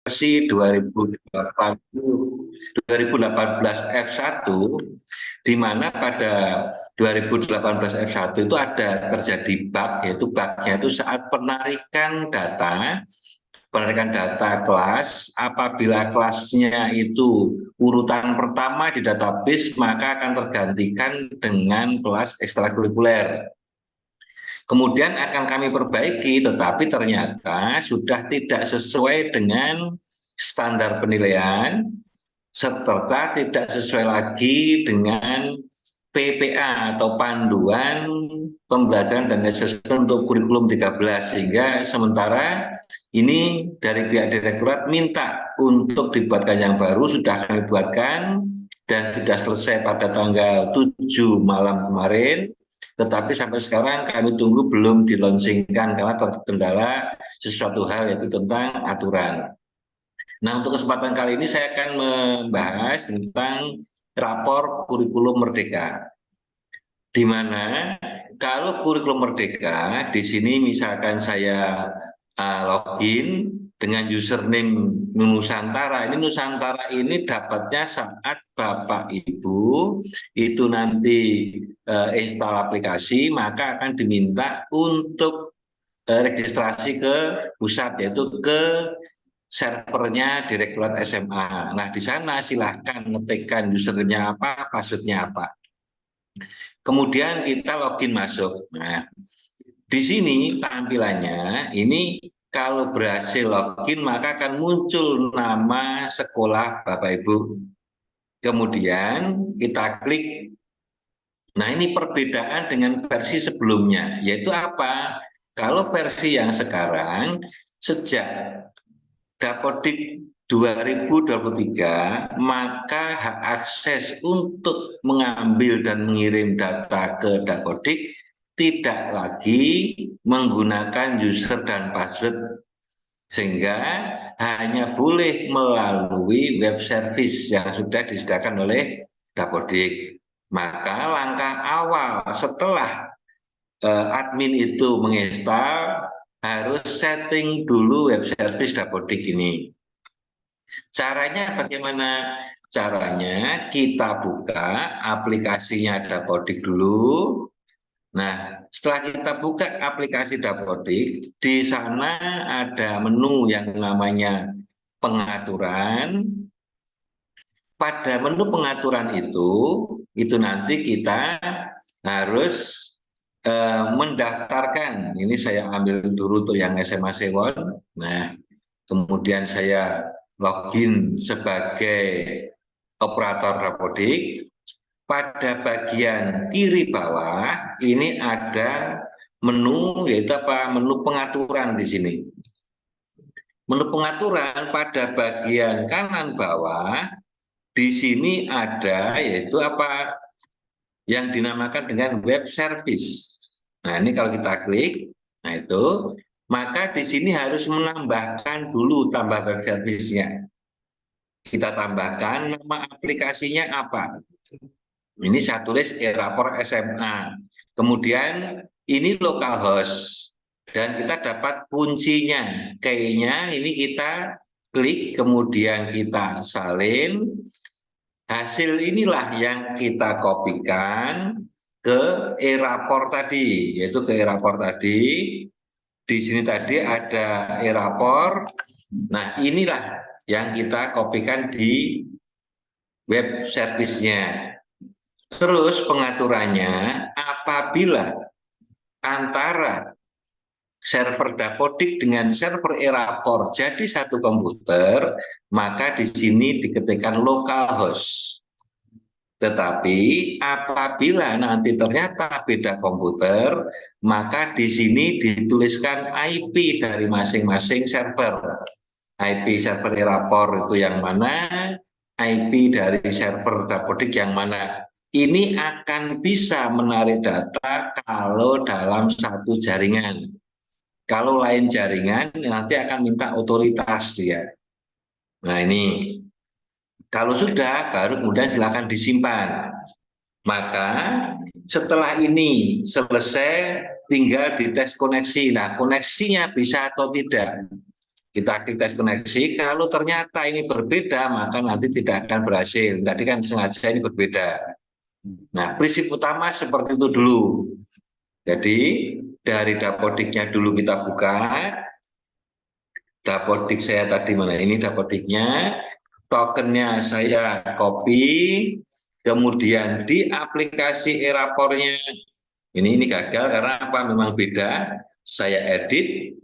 versi 2018 F1, di mana pada 2018 F1 itu ada terjadi bug, yaitu bugnya itu saat penarikan data kelas. Apabila kelasnya itu urutan pertama di database, maka akan tergantikan dengan kelas ekstrakurikuler. Kemudian akan kami perbaiki, tetapi ternyata sudah tidak sesuai dengan standar penilaian, serta tidak sesuai lagi dengan PPA atau panduan pembelajaran dan asesmen untuk kurikulum 13, sehingga sementara ini dari pihak direktorat minta untuk dibuatkan yang baru. Sudah kami buatkan dan sudah selesai pada tanggal 7 malam kemarin, tetapi sampai sekarang kami tunggu belum dilonsingkan karena terkendala sesuatu hal, yaitu tentang aturan. Nah, untuk kesempatan kali ini saya akan membahas tentang rapor kurikulum merdeka, di mana kalau kurikulum merdeka di sini misalkan saya login dengan username Nusantara. Ini Nusantara ini dapatnya saat Bapak Ibu itu nanti install aplikasi, maka akan diminta untuk registrasi ke pusat, yaitu ke servernya Direktorat SMA. Nah, di sana silahkan ngetikkan username-nya apa, password-nya apa. Kemudian kita login masuk. Nah, di sini tampilannya ini kalau berhasil login maka akan muncul nama sekolah Bapak Ibu. Kemudian kita klik. Nah, ini perbedaan dengan versi sebelumnya, yaitu apa? Kalau versi yang sekarang, sejak Dapodik 2023, maka hak akses untuk mengambil dan mengirim data ke Dapodik tidak lagi menggunakan user dan password, sehingga hanya boleh melalui web service yang sudah disediakan oleh Dapodik. Maka langkah awal setelah admin itu menginstal, harus setting dulu web service Dapodik ini. Caranya bagaimana? Caranya kita buka aplikasinya Dapodik dulu. Nah, setelah kita buka aplikasi Dapodik, di sana ada menu yang namanya pengaturan. Pada menu pengaturan itu nanti kita harus mendaftarkan. Ini saya ambil dulu untuk yang SMA Sewon. Nah, kemudian saya login sebagai operator Dapodik. Pada bagian kiri bawah ini ada menu, yaitu apa? Menu pengaturan di sini. Menu pengaturan pada bagian kanan bawah di sini ada, yaitu apa? Yang dinamakan dengan web service. Nah, ini kalau kita klik, nah itu, maka di sini harus menambahkan dulu tambah web service-nya. Kita tambahkan nama aplikasinya apa. Ini saya tulis e-rapor SMA. Kemudian ini localhost. Dan kita dapat kuncinya. Key-nya ini kita klik, kemudian kita salin. Hasil inilah yang kita kopikan ke e-rapor tadi, yaitu ke e-rapor tadi. Di sini tadi ada e-rapor. Nah, inilah yang kita kopikan di web service-nya. Terus pengaturannya, apabila antara server Dapodik dengan server e-rapor jadi satu komputer, maka di sini diketikkan localhost. Tetapi apabila nanti ternyata beda komputer, maka di sini dituliskan IP dari masing-masing server. IP server e-rapor itu yang mana, IP dari server Dapodik yang mana. Ini akan bisa menarik data kalau dalam satu jaringan. Kalau lain jaringan nanti akan minta otoritas dia. Nah, ini kalau sudah baru kemudian silakan disimpan. Maka setelah ini selesai tinggal dites koneksi. Nah, koneksinya bisa atau tidak. Kita klik tes koneksi, kalau ternyata ini berbeda, maka nanti tidak akan berhasil. Tadi kan sengaja ini berbeda. Nah, prinsip utama seperti itu dulu. Jadi, dari dapodiknya dulu kita buka. Dapodik saya tadi mana? Ini dapodiknya. Tokennya saya copy. Kemudian di aplikasi erapornya. Ini gagal karena apa? Memang beda. Saya edit.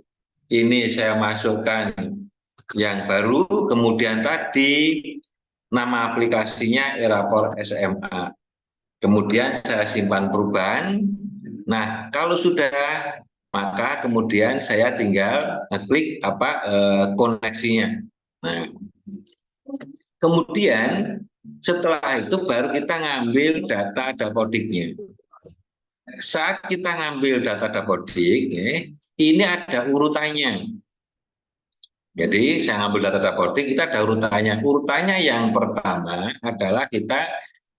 Ini saya masukkan yang baru, kemudian tadi nama aplikasinya Erapor SMA. Kemudian saya simpan perubahan. Nah, kalau sudah, maka kemudian saya tinggal klik koneksinya. Nah, kemudian setelah itu baru kita ngambil data dapodiknya. Saat kita ngambil data dapodik, ini ada urutannya. Jadi saya ngambil data dapodik, kita ada urutannya. Urutannya yang pertama adalah kita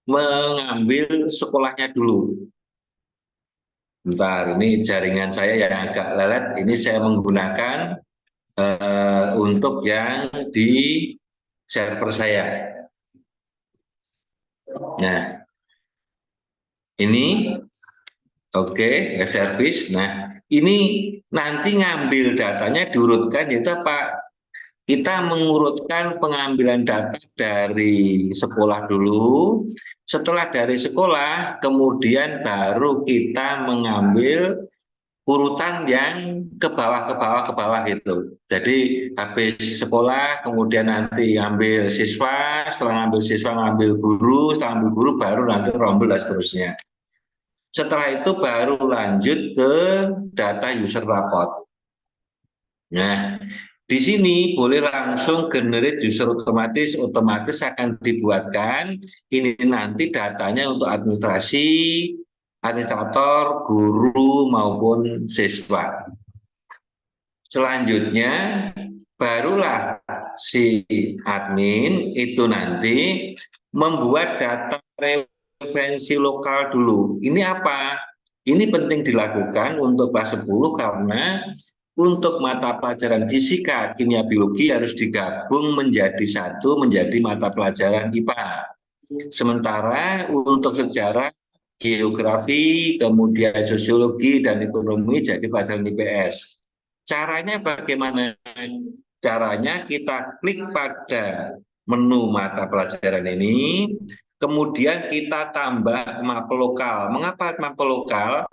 mengambil sekolahnya dulu. Bentar, ini jaringan saya yang agak lelet. Ini saya menggunakan untuk yang di server saya. Nah, ini oke, web service. Nah, ini nanti ngambil datanya diurutkan, yaitu apa? Kita mengurutkan pengambilan data dari sekolah dulu. Setelah dari sekolah, kemudian baru kita mengambil urutan yang ke bawah, ke bawah, ke bawah gitu. Jadi habis sekolah, kemudian nanti ngambil siswa, setelah ngambil siswa ngambil guru, setelah ngambil guru baru nanti rombel dan seterusnya. Setelah itu baru lanjut ke data user report. Nah, di sini boleh langsung generate user otomatis akan dibuatkan. Ini nanti datanya untuk administrasi, administrator, guru maupun siswa. Selanjutnya barulah si admin itu nanti membuat data referensi lokal dulu. Ini apa? Ini penting dilakukan untuk kelas 10 karena untuk mata pelajaran fisika, kimia, biologi harus digabung menjadi satu, menjadi mata pelajaran IPA. Sementara untuk sejarah, geografi, kemudian sosiologi dan ekonomi jadi pelajaran IPS. Caranya bagaimana? Caranya kita klik pada menu mata pelajaran ini, kemudian kita tambah mapel lokal. Mengapa mapel lokal?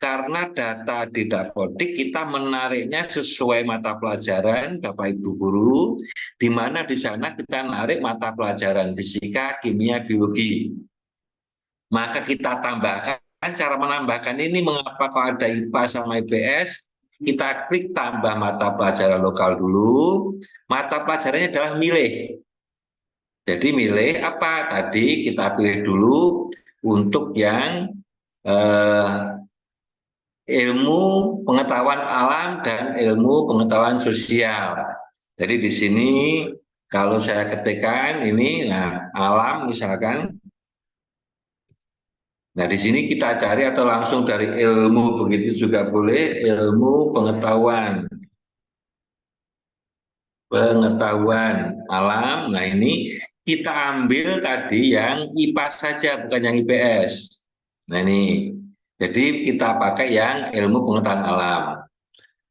Karena data di dapodik kita menariknya sesuai mata pelajaran Bapak Ibu guru, di mana di sana kita narik mata pelajaran fisika, kimia, biologi. Maka kita tambahkan, cara menambahkan ini mengapa kalau ada IPA sama IPS, kita klik tambah mata pelajaran lokal dulu, mata pelajarannya adalah milih. Jadi milih apa? Tadi kita pilih dulu untuk yang ilmu pengetahuan alam dan ilmu pengetahuan sosial. Jadi di sini kalau saya ketikkan ini, nah alam misalkan, nah di sini kita cari atau langsung dari ilmu begitu juga boleh, ilmu pengetahuan alam. Nah ini kita ambil tadi yang IPA saja bukan yang IPS. Nah ini, jadi kita pakai yang ilmu pengetahuan alam.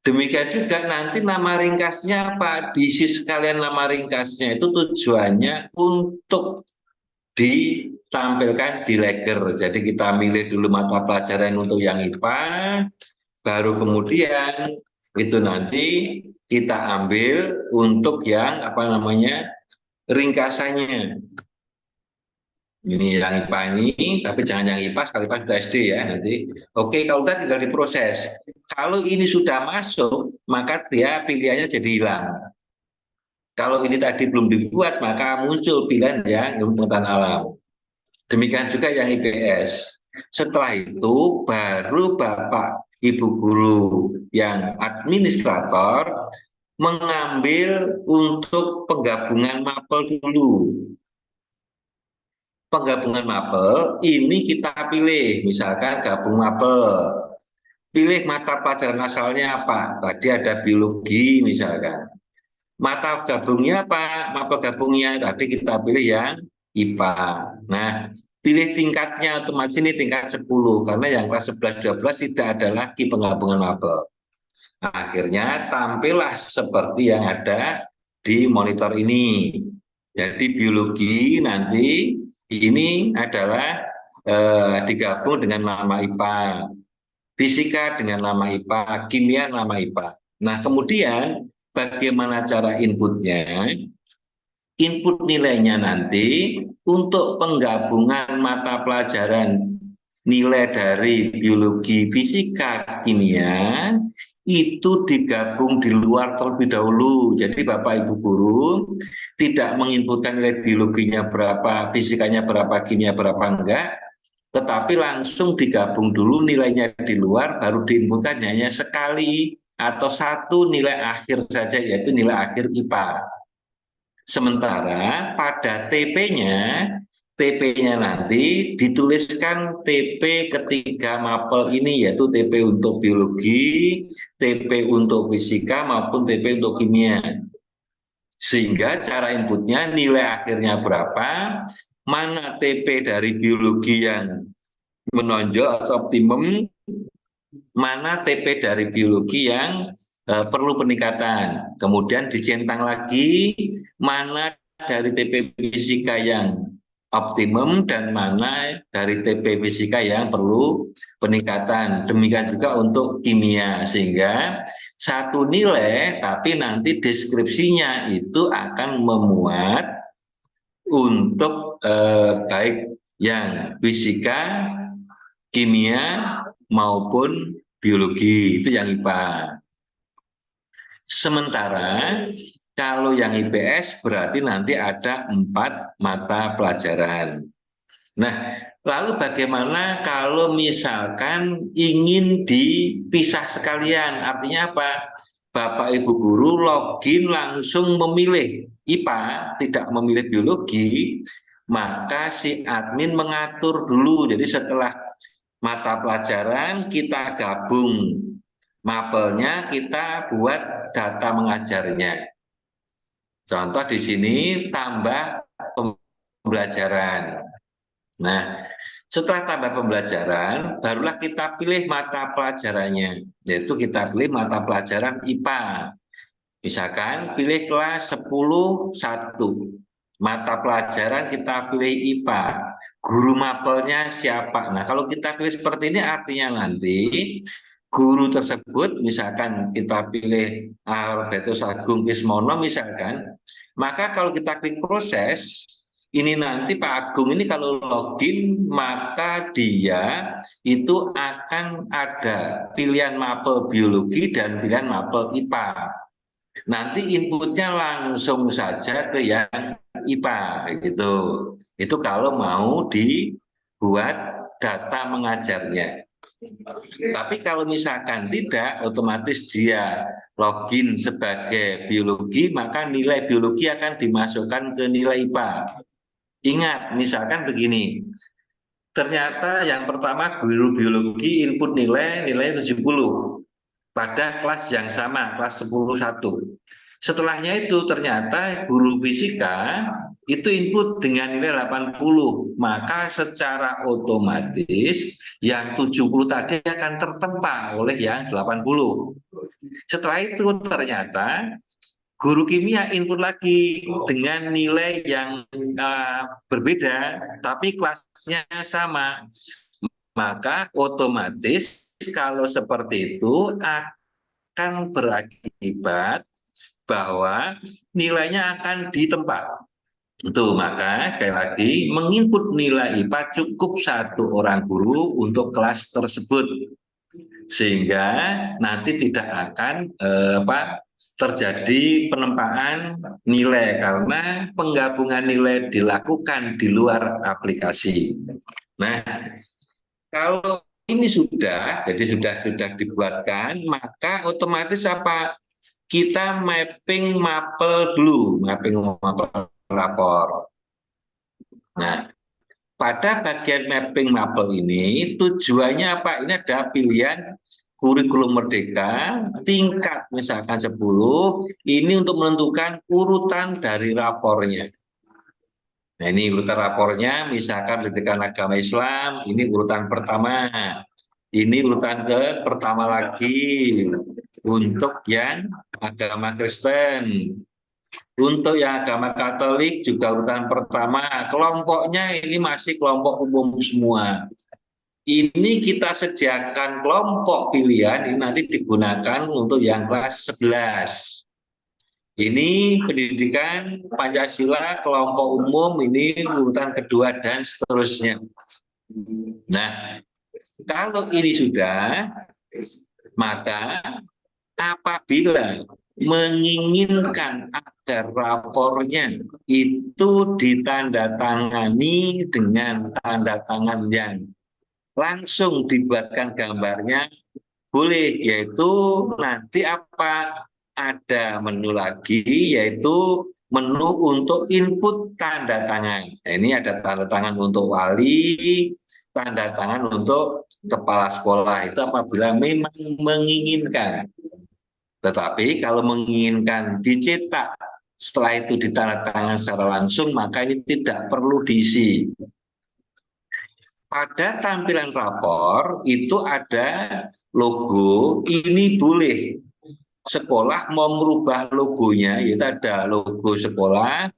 Demikian juga nanti nama ringkasnya apa? Diisi sekalian nama ringkasnya itu tujuannya untuk ditampilkan di Legger. Jadi kita milih dulu mata pelajaran untuk yang IPA, baru kemudian itu nanti kita ambil untuk yang ringkasannya. Ini yang IPA ini, tapi jangan yang IPA sekali pas SD ya nanti. Oke, kalau udah tinggal diproses. Kalau ini sudah masuk, maka dia pilihannya jadi hilang. Kalau ini tadi belum dibuat, maka muncul pilihan yang ilmu pengetahuan alam. Demikian juga yang IPS. Setelah itu baru Bapak Ibu guru yang administrator mengambil untuk penggabungan mapel dulu. Penggabungan mapel ini kita pilih, misalkan gabung mapel, pilih mata pelajaran asalnya apa, tadi ada biologi misalkan, Mata gabungnya apa? Mata gabungnya tadi kita pilih yang IPA. Nah, pilih tingkatnya otomatis ini tingkat 10 karena yang kelas 11 12 tidak ada lagi penggabungan mapel. Nah, akhirnya tampillah seperti yang ada di monitor ini. Jadi biologi nanti ini adalah digabung dengan nama IPA, fisika dengan nama IPA, kimia nama IPA. Nah, kemudian bagaimana cara inputnya? Input nilainya nanti untuk penggabungan mata pelajaran nilai dari biologi, fisika, kimia itu digabung di luar terlebih dahulu. Jadi Bapak Ibu guru tidak menginputkan nilai biologinya berapa, fisikanya berapa, kimia berapa enggak, tetapi langsung digabung dulu nilainya di luar, baru diinputkan hanya sekali atau satu nilai akhir saja, yaitu nilai akhir IPA. Sementara pada TP-nya nanti dituliskan TP ketiga mapel ini, yaitu TP untuk biologi, TP untuk fisika maupun TP untuk kimia. Sehingga cara inputnya nilai akhirnya berapa, mana TP dari biologi yang menonjol atau optimum, mana TP dari biologi yang perlu peningkatan. Kemudian dicentang lagi mana dari TP fisika yang optimum dan mana dari TP fisika yang perlu peningkatan. Demikian juga untuk kimia, sehingga satu nilai tapi nanti deskripsinya itu akan memuat untuk baik yang fisika, kimia maupun biologi, itu yang IPA. Sementara kalau yang IPS berarti nanti ada 4 mata pelajaran. Nah, lalu bagaimana kalau misalkan ingin dipisah sekalian? Artinya apa? Bapak Ibu guru login langsung memilih IPA, tidak memilih biologi, maka si admin mengatur dulu. Jadi setelah mata pelajaran kita gabung mapelnya, kita buat data mengajarnya. Contoh di sini tambah pembelajaran. Nah, setelah tambah pembelajaran, barulah kita pilih mata pelajarannya, yaitu kita pilih mata pelajaran IPA. Misalkan pilih kelas 10 1. Mata pelajaran kita pilih IPA. Guru mapelnya siapa? Nah, kalau kita pilih seperti ini artinya nanti guru tersebut, misalkan kita pilih Albertus Agung Ismono misalkan, maka kalau kita klik proses, ini nanti Pak Agung ini kalau login, maka dia itu akan ada pilihan mapel biologi dan pilihan mapel IPA. Nanti inputnya langsung saja ke yang IPA, begitu. Itu kalau mau dibuat data mengajarnya. Tapi kalau misalkan tidak, otomatis dia login sebagai biologi, maka nilai biologi akan dimasukkan ke nilai IPA. Ingat, misalkan begini, ternyata yang pertama guru biologi input nilai 70 pada kelas yang sama, kelas 10 1. Setelahnya itu ternyata guru fisika itu input dengan nilai 80, maka secara otomatis yang 70 tadi akan tertempa oleh yang 80. Setelah itu ternyata guru kimia input lagi dengan nilai yang berbeda, tapi kelasnya sama. Maka otomatis kalau seperti itu akan berakibat bahwa nilainya akan ditempa. Itu maka sekali lagi menginput nilai IPA cukup satu orang guru untuk kelas tersebut, sehingga nanti tidak akan terjadi penempaan nilai karena penggabungan nilai dilakukan di luar aplikasi. Nah, kalau ini sudah, jadi sudah dibuatkan, maka otomatis apa? Kita mapping mapel dulu, mapping mapel rapor. Nah, pada bagian mapping mapel ini tujuannya apa? Ini ada pilihan kurikulum merdeka tingkat misalkan 10, ini untuk menentukan urutan dari rapornya. Nah, ini urutan rapornya, misalkan pendidikan agama Islam, ini urutan pertama. Ini urutan ke pertama lagi untuk yang agama Kristen. Untuk yang agama Katolik juga urutan pertama. Kelompoknya ini masih kelompok umum semua. Ini kita sediakan kelompok pilihan, ini nanti digunakan untuk yang kelas 11. Ini pendidikan Pancasila kelompok umum, ini urutan kedua dan seterusnya. Nah, kalau ini sudah, maka apabila menginginkan agar rapornya itu ditandatangani dengan tanda tangan yang langsung dibuatkan gambarnya, boleh, yaitu nanti apa, ada menu lagi, yaitu menu untuk input tanda tangan. Nah, ini ada tanda tangan untuk wali, tanda tangan untuk kepala sekolah, itu apabila memang menginginkan. Tetapi kalau menginginkan dicetak, setelah itu ditandatangan secara langsung, maka ini tidak perlu diisi. Pada tampilan rapor itu ada logo, ini boleh. Sekolah mau merubah logonya, itu ada logo sekolah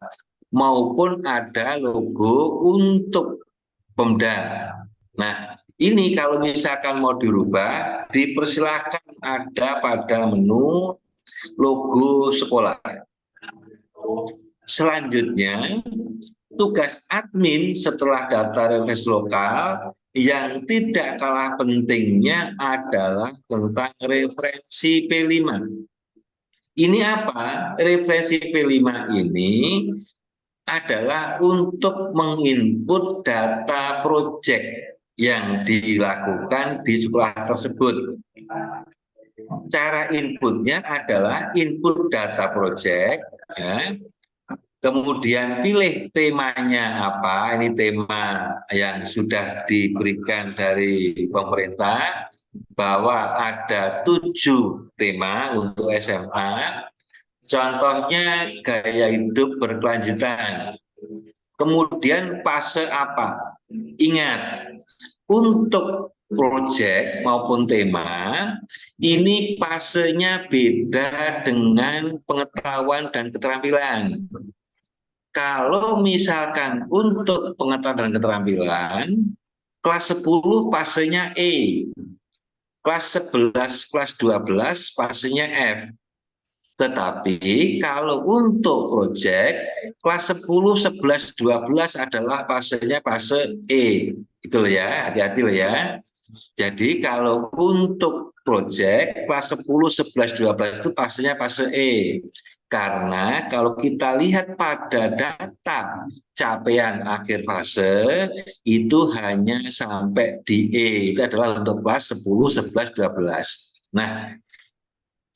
maupun ada logo untuk Pemda. Nah, ini kalau misalkan mau dirubah, dipersilakan ada pada menu logo sekolah. Selanjutnya, tugas admin setelah data referensi lokal yang tidak kalah pentingnya adalah tentang referensi P5. Ini apa? Referensi P5 ini adalah untuk menginput data proyek yang dilakukan di sekolah tersebut. Cara inputnya adalah input data proyek, ya. Kemudian pilih temanya apa, ini tema yang sudah diberikan dari pemerintah, bahwa ada 7 tema untuk SMA, contohnya gaya hidup berkelanjutan. Kemudian fase apa? Ingat, untuk proyek maupun tema, ini fasenya beda dengan pengetahuan dan keterampilan. Kalau misalkan untuk pengetahuan dan keterampilan, kelas 10 fasenya E, kelas 11, kelas 12 fasenya F. Tetapi kalau untuk proyek, kelas 10, 11, 12 adalah fasenya fase E. Itu loh ya, hati-hati loh ya. Jadi kalau untuk proyek, kelas 10, 11, 12 itu fasenya fase E. Karena kalau kita lihat pada data capaian akhir fase, itu hanya sampai di E. Itu adalah untuk kelas 10, 11, 12. Nah,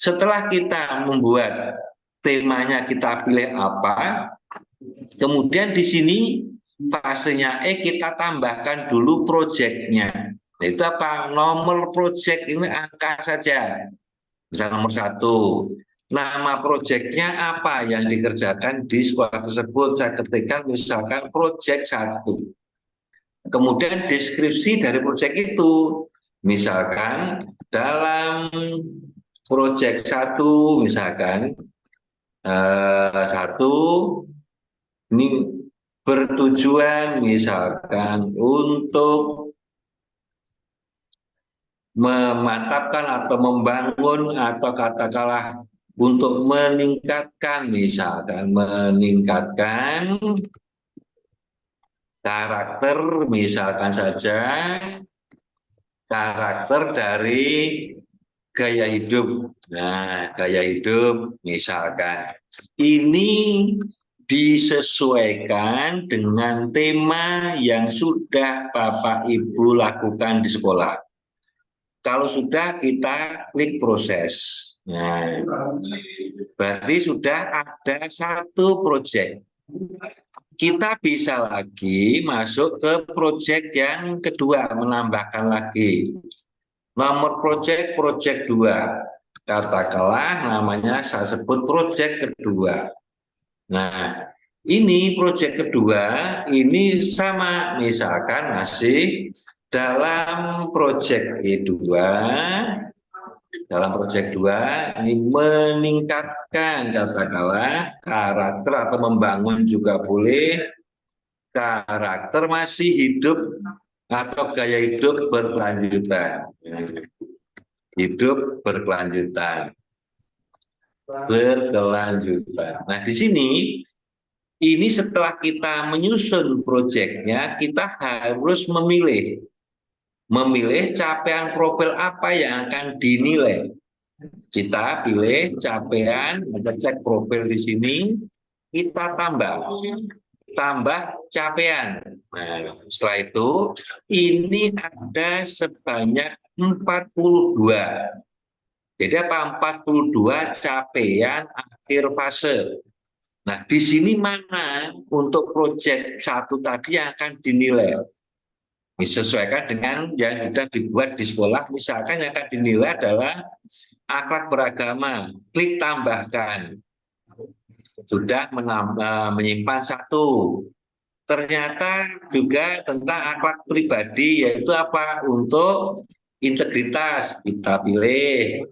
setelah kita membuat temanya, kita pilih apa, kemudian di sini fasenya kita tambahkan dulu proyeknya. Itu apa? Nomor proyek ini angka saja. Misal nomor 1. Nama proyeknya apa yang dikerjakan di sekolah tersebut. Saya ketikkan misalkan proyek 1. Kemudian deskripsi dari proyek itu. Misalkan dalam proyek 1, misalkan 1 ini bertujuan misalkan untuk memantapkan atau membangun atau katakanlah untuk meningkatkan, misalkan meningkatkan karakter, misalkan saja karakter dari gaya hidup. Nah, gaya hidup misalkan ini disesuaikan dengan tema yang sudah Bapak Ibu lakukan di sekolah. Kalau sudah, kita klik proses. Nah, berarti sudah ada 1 proyek. Kita bisa lagi masuk ke proyek yang kedua, menambahkan lagi. Nomor proyek 2. Katakanlah namanya saya sebut proyek kedua. Nah, ini proyek kedua ini sama, misalkan masih dalam proyek kedua. Dalam proyek 2 ini meningkatkan katakanlah karakter atau membangun juga boleh karakter masih hidup atau gaya hidup berkelanjutan. Hidup berkelanjutan. Nah, di sini ini setelah kita menyusun proyeknya, kita harus memilih capaian profil apa yang akan dinilai. Kita pilih capaian, ada cek profil di sini, kita tambah capaian. Nah, setelah itu ini ada sebanyak 42. Jadi apa? 42 capaian akhir fase. Nah, di sini mana untuk proyek 1 tadi yang akan dinilai? Disesuaikan dengan yang sudah dibuat di sekolah, misalkan yang akan dinilai adalah akhlak beragama, klik tambahkan. Sudah menyimpan 1. Ternyata juga tentang akhlak pribadi, yaitu apa? Untuk integritas, kita pilih.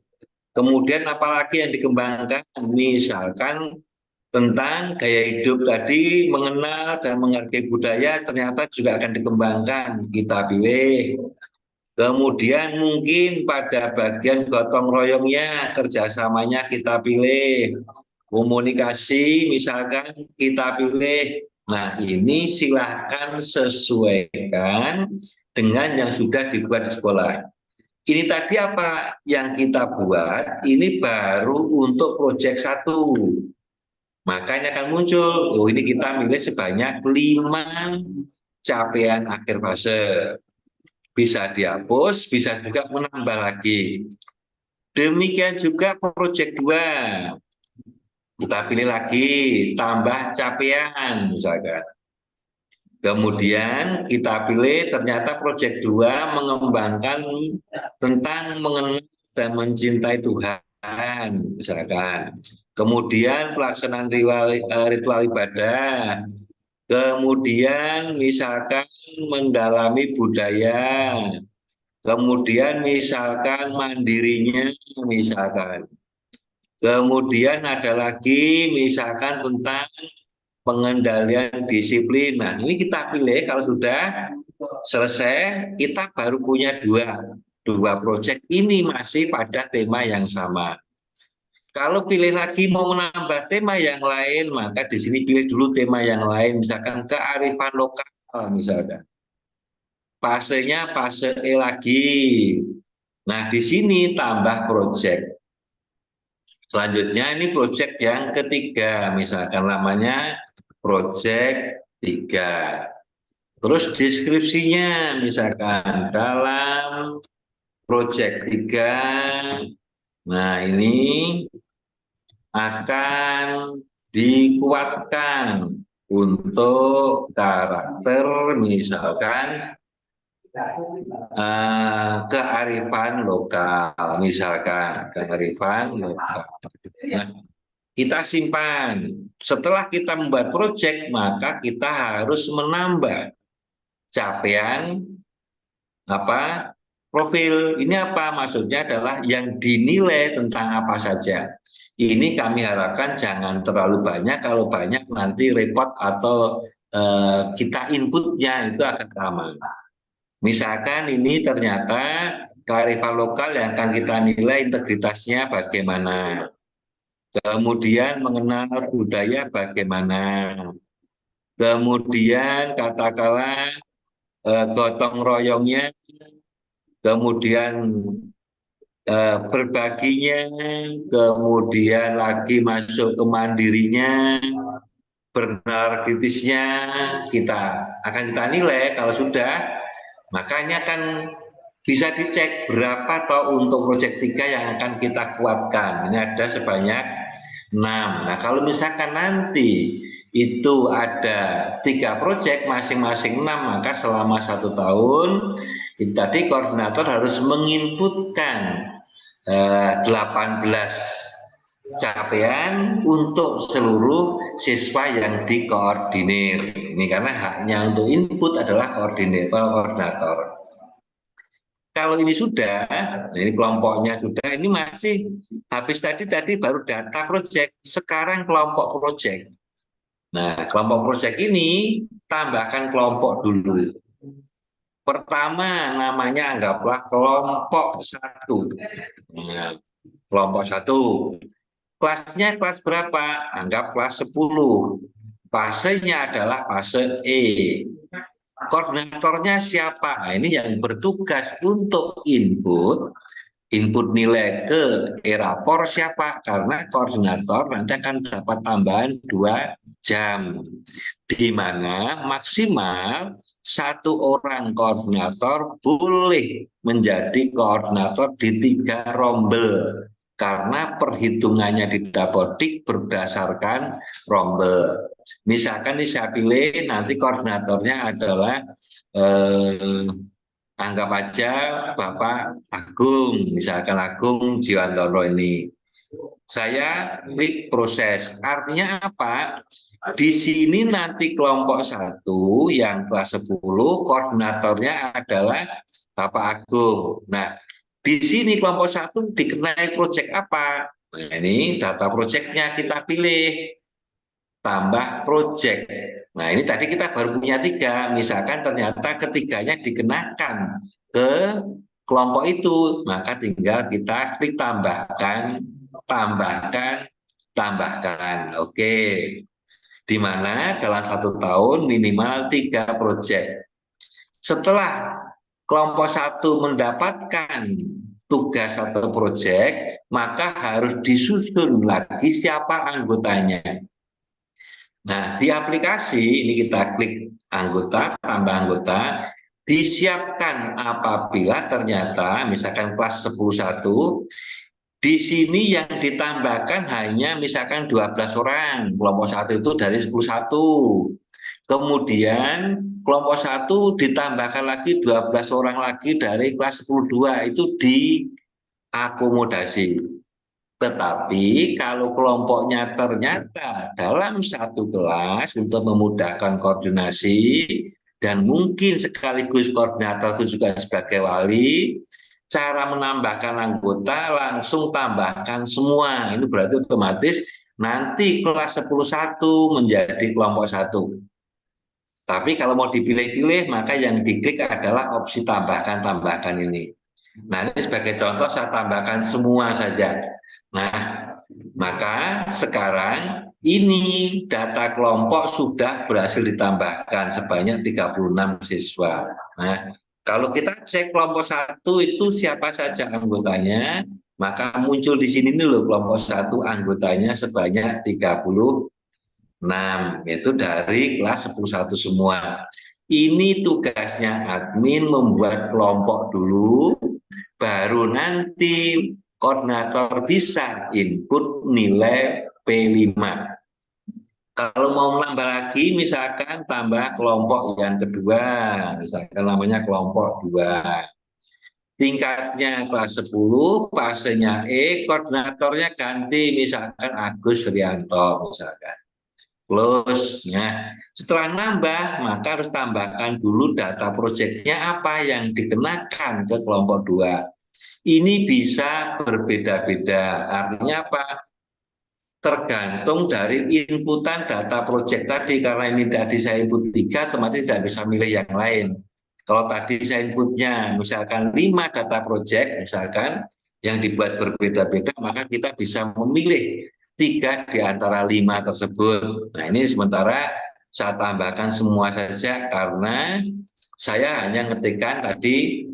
Kemudian apalagi yang dikembangkan, misalkan tentang gaya hidup tadi, mengenal dan menghargai budaya, ternyata juga akan dikembangkan, kita pilih. Kemudian mungkin pada bagian gotong royongnya, kerjasamanya kita pilih. Komunikasi misalkan kita pilih. Nah, ini silahkan sesuaikan dengan yang sudah dibuat di sekolah. Ini tadi apa yang kita buat, ini baru untuk proyek 1. Makanya akan muncul, oh ini kita milih sebanyak 5 capaian akhir fase. Bisa dihapus, bisa juga menambah lagi. Demikian juga proyek 2. Kita pilih lagi, tambah capaian misalkan. Kemudian kita pilih ternyata proyek 2 mengembangkan tentang mengenal dan mencintai Tuhan misalkan. Kemudian pelaksanaan ritual ibadah. Kemudian misalkan mendalami budaya. Kemudian misalkan mandirinya misalkan. Kemudian ada lagi misalkan tentang pengendalian disiplin. Nah, ini kita pilih kalau sudah selesai, kita baru punya dua proyek. Ini masih pada tema yang sama. Kalau pilih lagi mau menambah tema yang lain, maka di sini pilih dulu tema yang lain, misalkan kearifan lokal, misalkan. Fasenya fase E lagi. Nah, di sini tambah proyek. Selanjutnya ini proyek yang ketiga, misalkan namanya proyek 3. Terus deskripsinya misalkan dalam proyek 3, nah ini akan dikuatkan untuk karakter misalkan kearifan lokal, misalkan kearifan lokal. Nah, kita simpan. Setelah kita membuat proyek, maka kita harus menambah capaian profil. Ini apa? Maksudnya adalah yang dinilai tentang apa saja. Ini kami harapkan jangan terlalu banyak. Kalau banyak nanti repot atau kita inputnya itu akan lama. Misalkan ini ternyata kearifan lokal yang akan kita nilai integritasnya bagaimana. Kemudian mengenal budaya bagaimana. Kemudian katakanlah gotong royongnya, kemudian berbaginya, kemudian lagi masuk ke mandirinya, bernalar kritisnya, kita nilai kalau sudah. Makanya kan bisa dicek berapa toh untuk proyek 3 yang akan kita kuatkan. Ini ada sebanyak 6. Nah, kalau misalkan nanti itu ada 3 proyek masing-masing 6, maka selama 1 tahun itu tadi koordinator harus menginputkan 18 capaian untuk seluruh siswa yang dikoordinir. Ini karena haknya untuk input adalah koordinator. Kalau ini sudah, ini kelompoknya sudah, ini masih habis tadi baru data proyek, sekarang kelompok proyek. Nah, kelompok proyek ini tambahkan kelompok dulu. Pertama namanya anggaplah kelompok 1. Nah, kelompok 1. Kelasnya kelas berapa? Anggap kelas 10. Fasenya adalah fase E. Koordinatornya siapa? Nah, ini yang bertugas untuk input nilai ke e-rapor siapa? Karena koordinator nanti akan dapat tambahan 2 jam. Di mana maksimal 1 orang koordinator boleh menjadi koordinator di 3 rombel. Karena perhitungannya di Dapodik berdasarkan rombel. Misalkan ini saya pilih nanti koordinatornya adalah anggap aja Bapak Agung, misalkan Agung Jiwandono ini. Saya klik proses. Artinya apa? Di sini nanti kelompok 1 yang kelas 10 koordinatornya adalah Bapak Agung. Nah, di sini kelompok 1 dikenai proyek apa? Nah, ini data proyeknya kita pilih. Tambah proyek. Nah, ini tadi kita baru punya 3. Misalkan ternyata ketiganya dikenakan ke kelompok itu, maka tinggal kita klik tambahkan, tambahkan. Oke. Di mana dalam 1 tahun minimal 3 proyek. Setelah kelompok 1 mendapatkan tugas atau proyek, maka harus disusun lagi siapa anggotanya. Nah, di aplikasi ini kita klik anggota, tambah anggota, disiapkan apabila ternyata misalkan kelas 10.1, di sini yang ditambahkan hanya misalkan 12 orang, kelompok 1 itu dari 10.1. Kemudian kelompok 1 ditambahkan lagi 12 orang lagi dari kelas 10.2, itu diakomodasi. Tetapi kalau kelompoknya ternyata dalam satu kelas untuk memudahkan koordinasi dan mungkin sekaligus koordinator itu juga sebagai wali, cara menambahkan anggota langsung tambahkan semua. Ini berarti otomatis nanti kelas 10.1 menjadi kelompok 1. Tapi kalau mau dipilih-pilih maka yang diklik adalah opsi tambahkan ini. Nah, ini sebagai contoh saya tambahkan semua saja. Nah, maka sekarang ini data kelompok sudah berhasil ditambahkan sebanyak 36 siswa. Nah, kalau kita cek kelompok 1 itu siapa saja anggotanya, maka muncul di sini nih loh kelompok 1 anggotanya sebanyak 36, yaitu dari kelas 10.1 semua. Ini tugasnya admin membuat kelompok dulu, baru nanti koordinator bisa input nilai P5. Kalau mau menambah lagi, misalkan tambah kelompok yang kedua, misalkan namanya kelompok 2. Tingkatnya kelas 10, fasenya E, koordinatornya ganti, misalkan Agus Rianto, misalkan. Plus, ya. Setelah nambah, maka harus tambahkan dulu data proyeknya apa yang dikenakan ke kelompok 2. Ini bisa berbeda-beda. Artinya apa? Tergantung dari inputan data proyek tadi. Karena ini tadi saya input 3, otomatis tidak bisa milih yang lain. Kalau tadi saya inputnya misalkan 5 data proyek, misalkan yang dibuat berbeda-beda, maka kita bisa memilih 3 di antara 5 tersebut. Nah, ini sementara saya tambahkan semua saja karena saya hanya ngetikkan tadi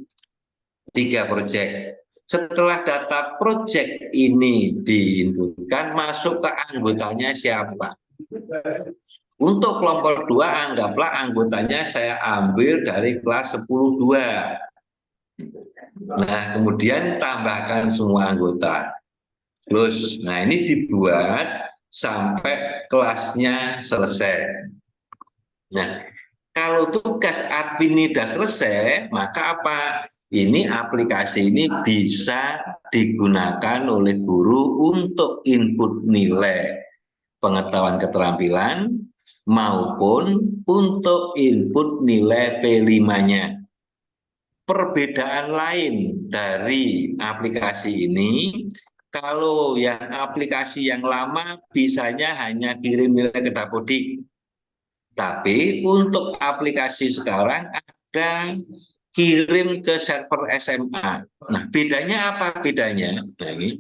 3 proyek. Setelah data proyek ini diinputkan, masuk ke anggotanya siapa. Untuk kelompok 2, anggaplah anggotanya saya ambil dari kelas 10.2. Nah, kemudian tambahkan semua anggota. Terus, nah ini dibuat sampai kelasnya selesai. Nah, kalau tugas admin ini sudah selesai, maka apa? Ini aplikasi ini bisa digunakan oleh guru untuk input nilai pengetahuan keterampilan maupun untuk input nilai P5-nya. Perbedaan lain dari aplikasi ini, kalau yang aplikasi yang lama bisanya hanya kirim nilai ke Dapodik. Tapi untuk aplikasi sekarang ada kirim ke server SMA. Nah, bedanya apa bedanya? Nah, ini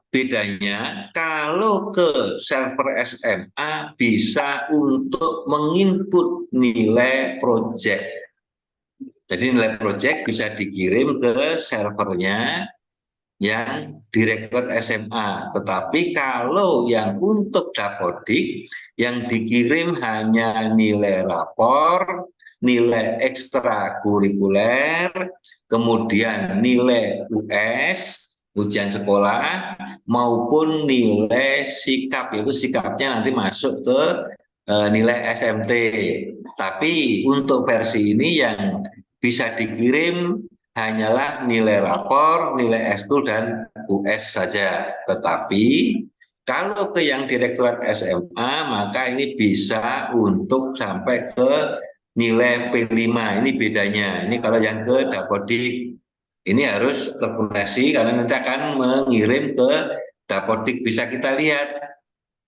bedanya kalau ke server SMA bisa untuk menginput nilai project. Jadi nilai project bisa dikirim ke servernya yang Direktorat SMA. Tetapi kalau yang untuk Dapodik yang dikirim hanya nilai rapor, nilai ekstrakurikuler, kemudian nilai US, ujian sekolah, maupun nilai sikap, yaitu sikapnya nanti masuk ke nilai SMT. Tapi untuk versi ini yang bisa dikirim hanyalah nilai rapor, nilai ekskul, dan US saja. Tetapi kalau ke yang Direktorat SMA, maka ini bisa untuk sampai ke nilai P5. Ini bedanya. Ini kalau yang ke Dapodik, ini harus terkoneksi karena nanti akan mengirim ke Dapodik. Bisa kita lihat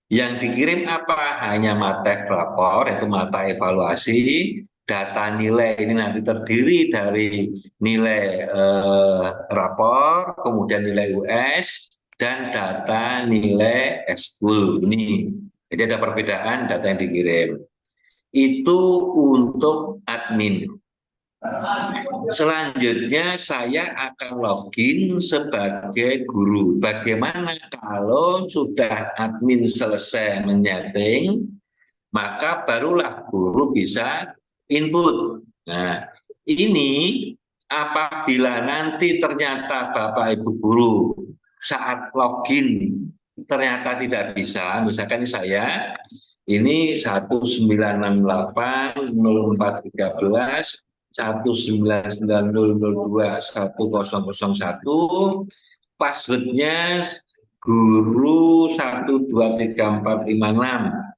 yang dikirim apa? Hanya mata rapor, yaitu mata evaluasi. Data nilai ini nanti terdiri dari nilai rapor, kemudian nilai US, dan data nilai ekskul. Ini, jadi ada perbedaan data yang dikirim. Itu untuk admin. Selanjutnya saya akan login sebagai guru. Bagaimana kalau sudah admin selesai menyeting, maka barulah guru bisa input. Nah, ini apabila nanti ternyata Bapak Ibu guru saat login ternyata tidak bisa, misalkan saya ini 19680413 1990021 passwordnya guru 123456.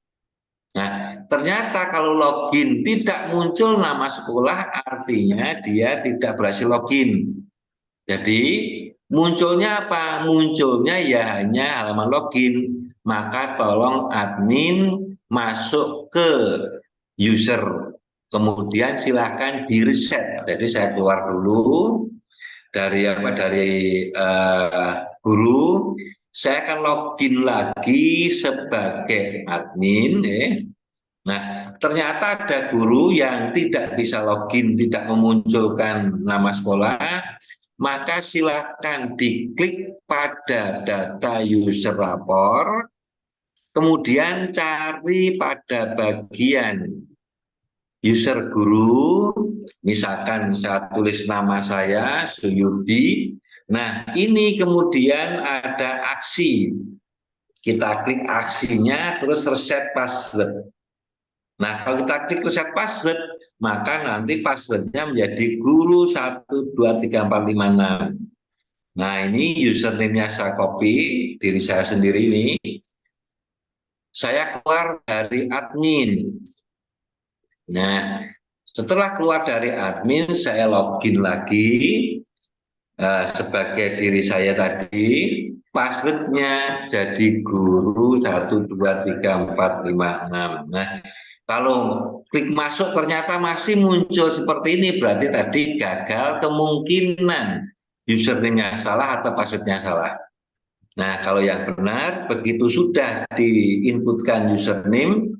Nah, ternyata kalau login tidak muncul nama sekolah, artinya dia tidak berhasil login. Jadi munculnya apa? Munculnya ya hanya halaman login. Maka tolong admin masuk ke user. Kemudian silahkan di reset. Jadi saya keluar dulu dari guru. Saya akan login lagi sebagai admin. Nah, ternyata ada guru yang tidak bisa login, tidak memunculkan nama sekolah, maka silakan diklik pada data user rapor, kemudian cari pada bagian user guru, misalkan saya tulis nama saya, Suyudi. Nah, ini kemudian ada aksi. Kita klik aksinya, terus reset password. Nah, kalau kita klik reset password, maka nanti passwordnya menjadi guru 123456. Nah, ini username-nya saya copy, diri saya sendiri ini. Saya keluar dari admin. Nah, setelah keluar dari admin, saya login lagi sebagai diri saya tadi. Passwordnya jadi guru 123456. Nah, kalau klik masuk ternyata masih muncul seperti ini, berarti tadi gagal, kemungkinan username-nya salah atau password-nya salah. Nah, kalau yang benar, begitu sudah diinputkan username,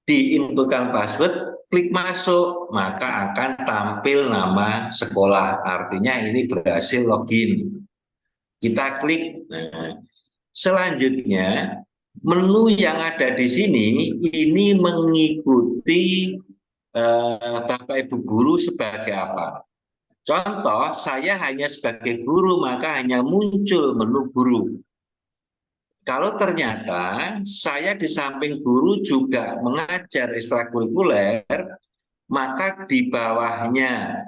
diinputkan password, klik masuk, maka akan tampil nama sekolah. Artinya ini berhasil login. Kita klik. Nah, selanjutnya, menu yang ada di sini ini mengikuti Bapak Ibu guru sebagai apa? Contoh, saya hanya sebagai guru, maka hanya muncul menu guru. Kalau ternyata saya di samping guru juga mengajar ekstrakurikuler, maka di bawahnya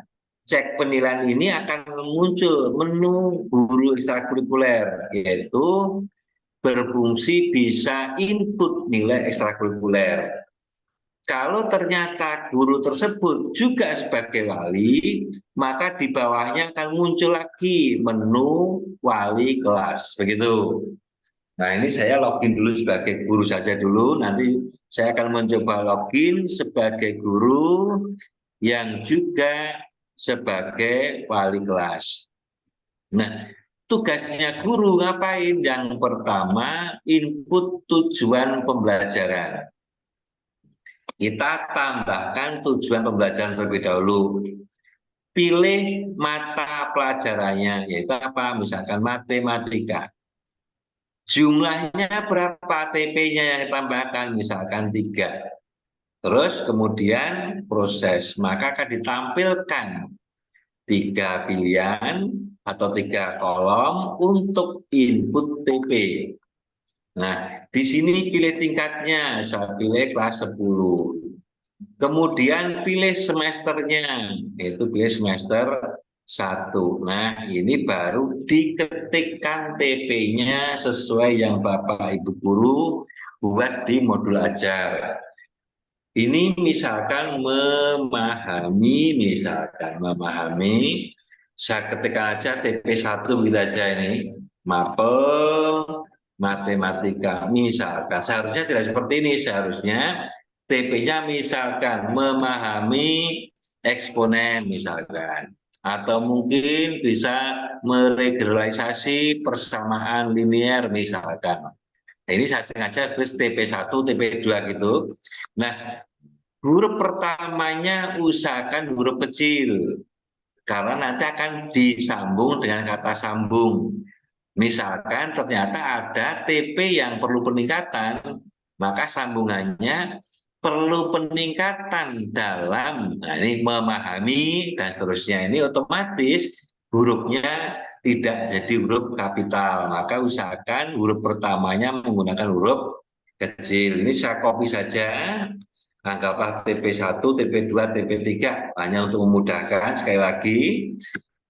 cek penilaian ini akan muncul menu guru ekstrakurikuler, yaitu berfungsi bisa input nilai ekstrakurikuler. Kalau ternyata guru tersebut juga sebagai wali, maka di bawahnya akan muncul lagi menu wali kelas, begitu. Nah, ini saya login dulu sebagai guru saja dulu, nanti saya akan mencoba login sebagai guru yang juga sebagai wali kelas. Nah, tugasnya guru ngapain? Yang pertama, input tujuan pembelajaran. Kita tambahkan tujuan pembelajaran terlebih dahulu. Pilih mata pelajarannya, yaitu apa? Misalkan matematika. Jumlahnya berapa TP-nya yang ditambahkan? Misalkan 3. Terus kemudian proses, maka akan ditampilkan 3 pilihan atau 3 kolom untuk input TP. Nah, di sini pilih tingkatnya, saya pilih kelas 10. Kemudian pilih semesternya, yaitu pilih semester 1. Nah, ini baru diketikkan TP-nya sesuai yang Bapak Ibu Guru buat di modul ajar. Ini misalkan memahami, saya ketikkan aja TP1 begitu aja ini, mapel matematika, misalkan. Seharusnya tidak seperti ini, seharusnya TP-nya misalkan memahami eksponen misalkan. Atau mungkin bisa meregularisasi persamaan linear misalkan. Nah, ini saya sengaja tulis TP1, TP2 gitu. Nah, huruf pertamanya usahakan huruf kecil, karena nanti akan disambung dengan kata sambung. Misalkan ternyata ada TP yang perlu peningkatan, maka sambungannya perlu peningkatan dalam, nah ini memahami dan seterusnya. Ini otomatis hurufnya tidak jadi huruf kapital, maka usahakan huruf pertamanya menggunakan huruf kecil. Ini saya copy saja, anggaplah TP1, TP2, TP3, hanya untuk memudahkan. Sekali lagi,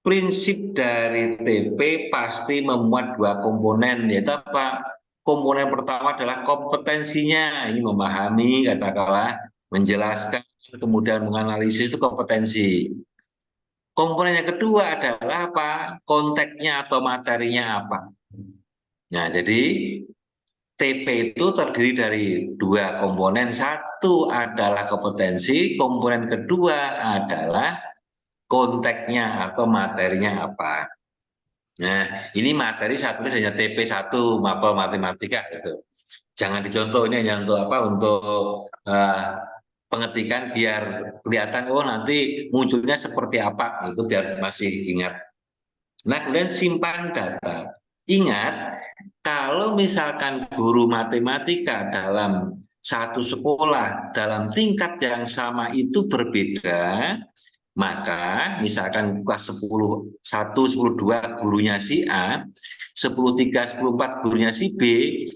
prinsip dari TP pasti memuat 2 komponen, yaitu apa? Komponen pertama adalah kompetensinya, ini memahami, katakanlah menjelaskan, kemudian menganalisis, itu kompetensi. Komponen yang kedua adalah apa? Konteksnya atau materinya apa. Nah, jadi TP itu terdiri dari 2 komponen. Satu adalah kompetensi, komponen kedua adalah konteksnya atau materinya apa. Nah, ini materi saya tulis hanya TP1 mapel matematika gitu. Jangan dicontoh, ini hanya untuk apa? Untuk pengetikan biar kelihatan, oh nanti munculnya seperti apa, itu biar masih ingat. Nah, kemudian simpan data. Ingat, kalau misalkan guru matematika dalam satu sekolah dalam tingkat yang sama itu berbeda, maka misalkan kelas 10.1, 10.2 gurunya si A, 10.3, 10.4 gurunya si B,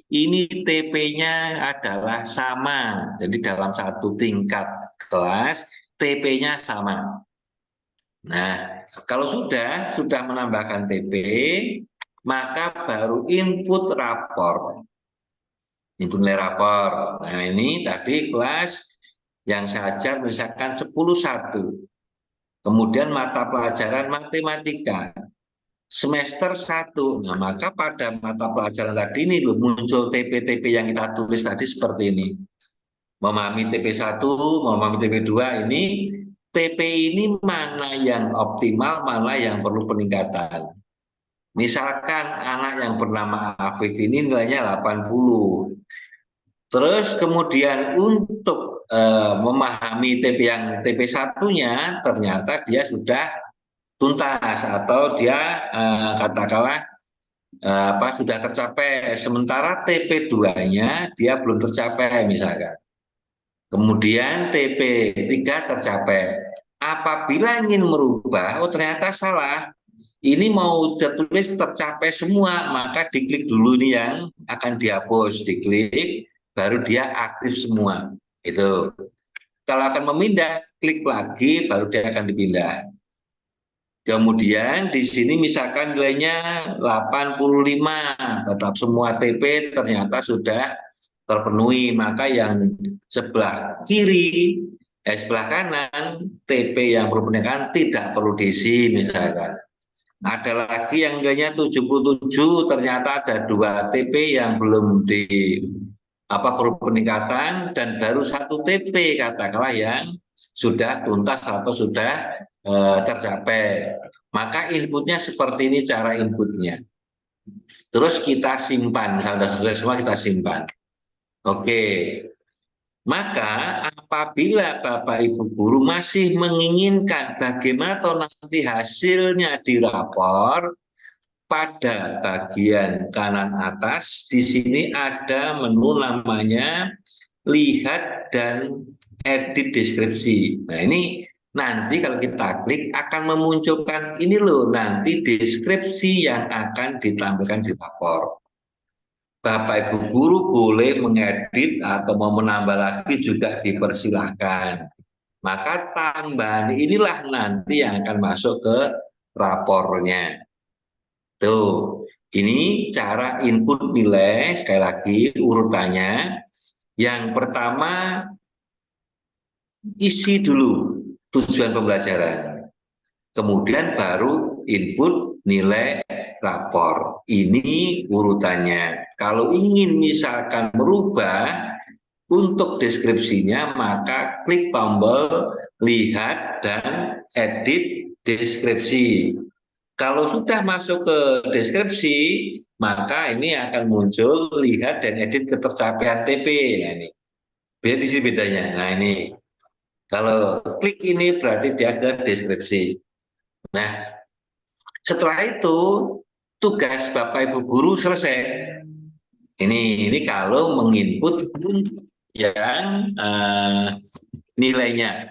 ini TP-nya adalah sama. Jadi dalam satu tingkat kelas, TP-nya sama. Nah, kalau sudah menambahkan TP, maka baru input rapor. Input nilai rapor. Nah, ini tadi kelas yang saya ajar misalkan 10.1. Kemudian mata pelajaran matematika semester 1. Nah, maka pada mata pelajaran tadi ini muncul TP-TP yang kita tulis tadi seperti ini. Memahami TP1, memahami TP2, ini TP ini mana yang optimal, mana yang perlu peningkatan. Misalkan anak yang bernama Afif ini nilainya 80. Terus kemudian untuk memahami TP yang TP1-nya ternyata dia sudah tuntas atau dia katakanlah sudah tercapai, sementara TP2-nya dia belum tercapai misalkan. Kemudian TP3 tercapai. Apabila ingin merubah, oh ternyata salah. ini mau tertulis tercapai semua, maka diklik dulu nih yang akan dihapus, diklik, baru dia aktif semua. Itu. Kalau akan memindah, klik lagi, baru dia akan dipindah. Kemudian di sini misalkan nilainya 85, tetap semua TP ternyata sudah terpenuhi, maka yang sebelah kiri, sebelah kanan, TP yang perlu peningkatan tidak perlu diisi misalkan. Ada lagi yang nilainya 77, ternyata ada 2 TP yang belum di perlu peningkatan dan baru 1 TP katakanlah yang sudah tuntas atau sudah tercapai. Maka inputnya seperti ini cara inputnya. Terus kita simpan, misalnya sudah selesai semua kita simpan. Oke, maka apabila Bapak Ibu Guru masih menginginkan bagaimana nanti hasilnya dirapor, pada bagian kanan atas di sini ada menu namanya lihat dan edit deskripsi. Nah, ini nanti kalau kita klik akan memunculkan ini loh, nanti deskripsi yang akan ditampilkan di rapor. Bapak Ibu Guru boleh mengedit atau mau menambah lagi juga dipersilahkan. Maka tambahan inilah nanti yang akan masuk ke rapornya. Tuh, ini cara input nilai, sekali lagi urutannya. Yang pertama, isi dulu tujuan pembelajaran. Kemudian baru input nilai rapor. Ini urutannya. Kalau ingin misalkan merubah untuk deskripsinya, maka klik tombol lihat dan edit deskripsi. Kalau sudah masuk ke deskripsi, maka ini akan muncul lihat dan edit ketercapaian TP. Nah, ini. Beda di sini bedanya. Nah, ini. Kalau klik ini berarti dia ke deskripsi. Nah, setelah itu tugas Bapak Ibu Guru selesai. Ini kalau menginput yang nilainya.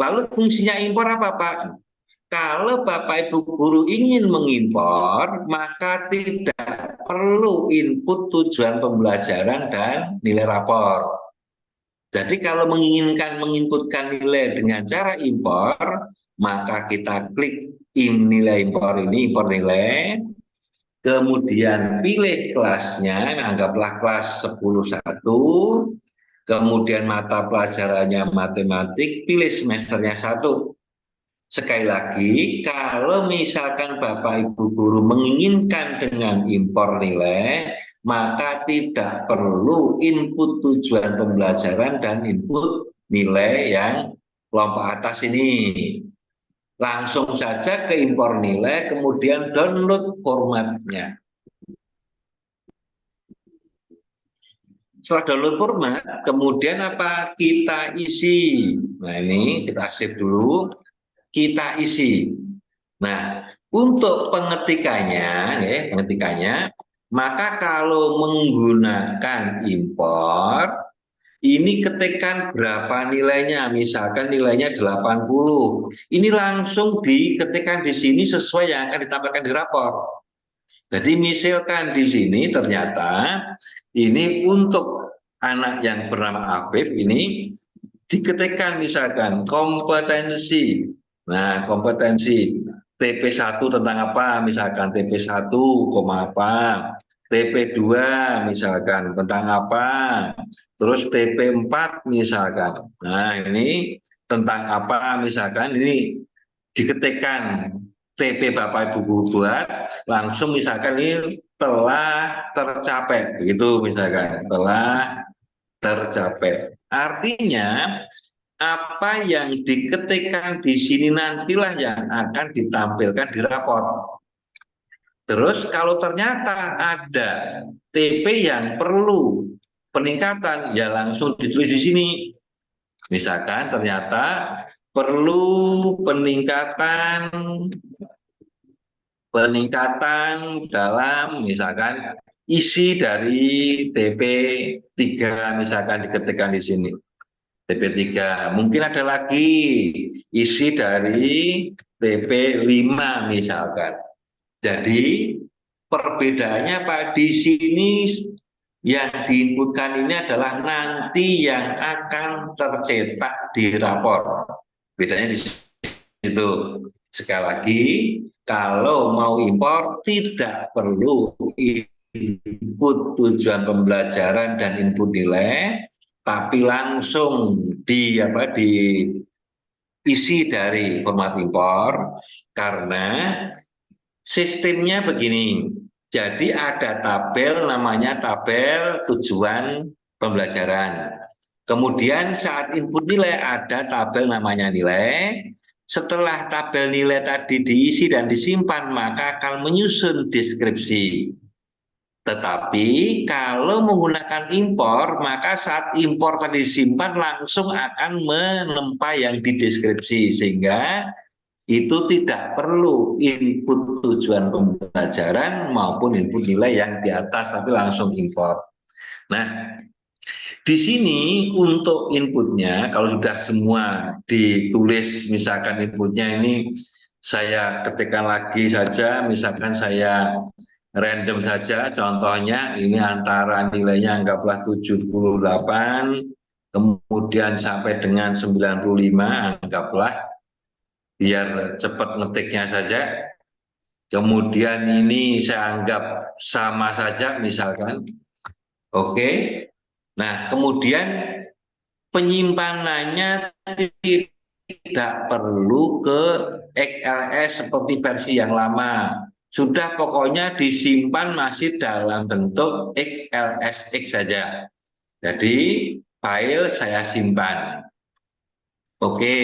Lalu fungsinya impor apa, Pak? Kalau Bapak Ibu Guru ingin mengimpor, maka tidak perlu input tujuan pembelajaran dan nilai rapor. Jadi kalau menginginkan menginputkan nilai dengan cara impor, maka kita klik nilai impor ini, impor nilai, kemudian pilih kelasnya, anggaplah kelas 10.1, kemudian mata pelajarannya matematik, pilih semesternya 1. Sekali lagi, kalau misalkan Bapak Ibu Guru menginginkan dengan impor nilai, maka tidak perlu input tujuan pembelajaran dan input nilai yang kelompok atas ini. Langsung saja ke impor nilai, kemudian download formatnya. Setelah download format, kemudian apa? Kita isi. Nah, ini kita save dulu. Kita isi. Nah, untuk pengetikannya, maka kalau menggunakan impor, ini ketikkan berapa nilainya, misalkan nilainya 80. Ini langsung diketikkan di sini sesuai yang akan ditampilkan di rapor. Jadi misalkan di sini ternyata ini untuk anak yang bernama Afif ini diketikkan misalkan kompetensi. Nah, kompetensi TP1 tentang apa? Misalkan TP1, apa? TP2 misalkan tentang apa? Terus TP4 misalkan. Nah, ini tentang apa? Misalkan ini diketikkan TP Bapak Ibu buat, langsung misalkan ini telah tercapai, begitu misalkan, telah tercapai. Artinya apa yang diketikkan di sini nantilah yang akan ditampilkan di rapor. Terus kalau ternyata ada TP yang perlu peningkatan, ya langsung ditulis di sini. Misalkan ternyata perlu peningkatan dalam misalkan isi dari TP3 misalkan diketikkan di sini. TP3. Mungkin ada lagi isi dari TP5 misalkan. Jadi perbedaannya Pak di sini yang diinputkan ini adalah nanti yang akan tercetak di rapor. Bedanya di situ. Sekali lagi, kalau mau impor tidak perlu input tujuan pembelajaran dan input nilai, tapi langsung diisi dari format impor, karena sistemnya begini. Jadi ada tabel namanya tabel tujuan pembelajaran. Kemudian saat input nilai ada tabel namanya nilai. Setelah tabel nilai tadi diisi dan disimpan, maka akan menyusun deskripsi. Tetapi kalau menggunakan impor, maka saat impor tadi disimpan langsung akan menempa yang di deskripsi, sehingga itu tidak perlu input tujuan pembelajaran maupun input nilai yang di atas, tapi langsung impor. Nah, di sini untuk inputnya, kalau sudah semua ditulis, misalkan inputnya ini saya ketikkan lagi saja, misalkan saya random saja, contohnya ini antara nilainya anggaplah 78, kemudian sampai dengan 95, anggaplah, biar cepat ngetiknya saja. Kemudian ini saya anggap sama saja misalkan. Oke. Nah, kemudian penyimpanannya tidak perlu ke XLS seperti versi yang lama. Sudah pokoknya disimpan masih dalam bentuk XLSX saja. Jadi file saya simpan. Oke,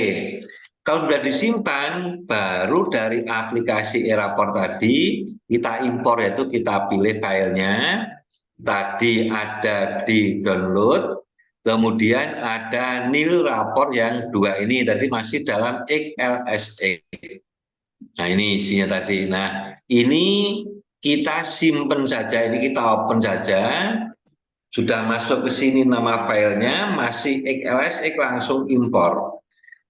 kalau sudah disimpan, baru dari aplikasi e-rapor tadi kita impor, yaitu kita pilih filenya. Tadi ada di download, kemudian ada nil rapor yang dua ini tadi masih dalam XLSX. Nah ini isinya tadi. Nah ini kita simpen saja, ini kita open saja. Sudah masuk ke sini nama filenya, masih XLSX, langsung impor.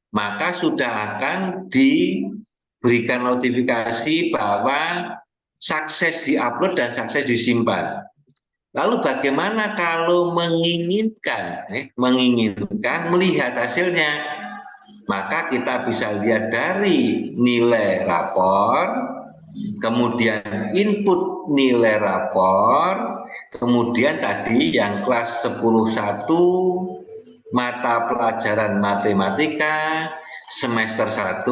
Maka sudah akan diberikan notifikasi bahwa sukses diupload dan sukses disimpan. Lalu bagaimana kalau menginginkan melihat hasilnya? Maka kita bisa lihat dari nilai rapor, kemudian input nilai rapor, kemudian tadi yang kelas 10.1 mata pelajaran matematika semester 1,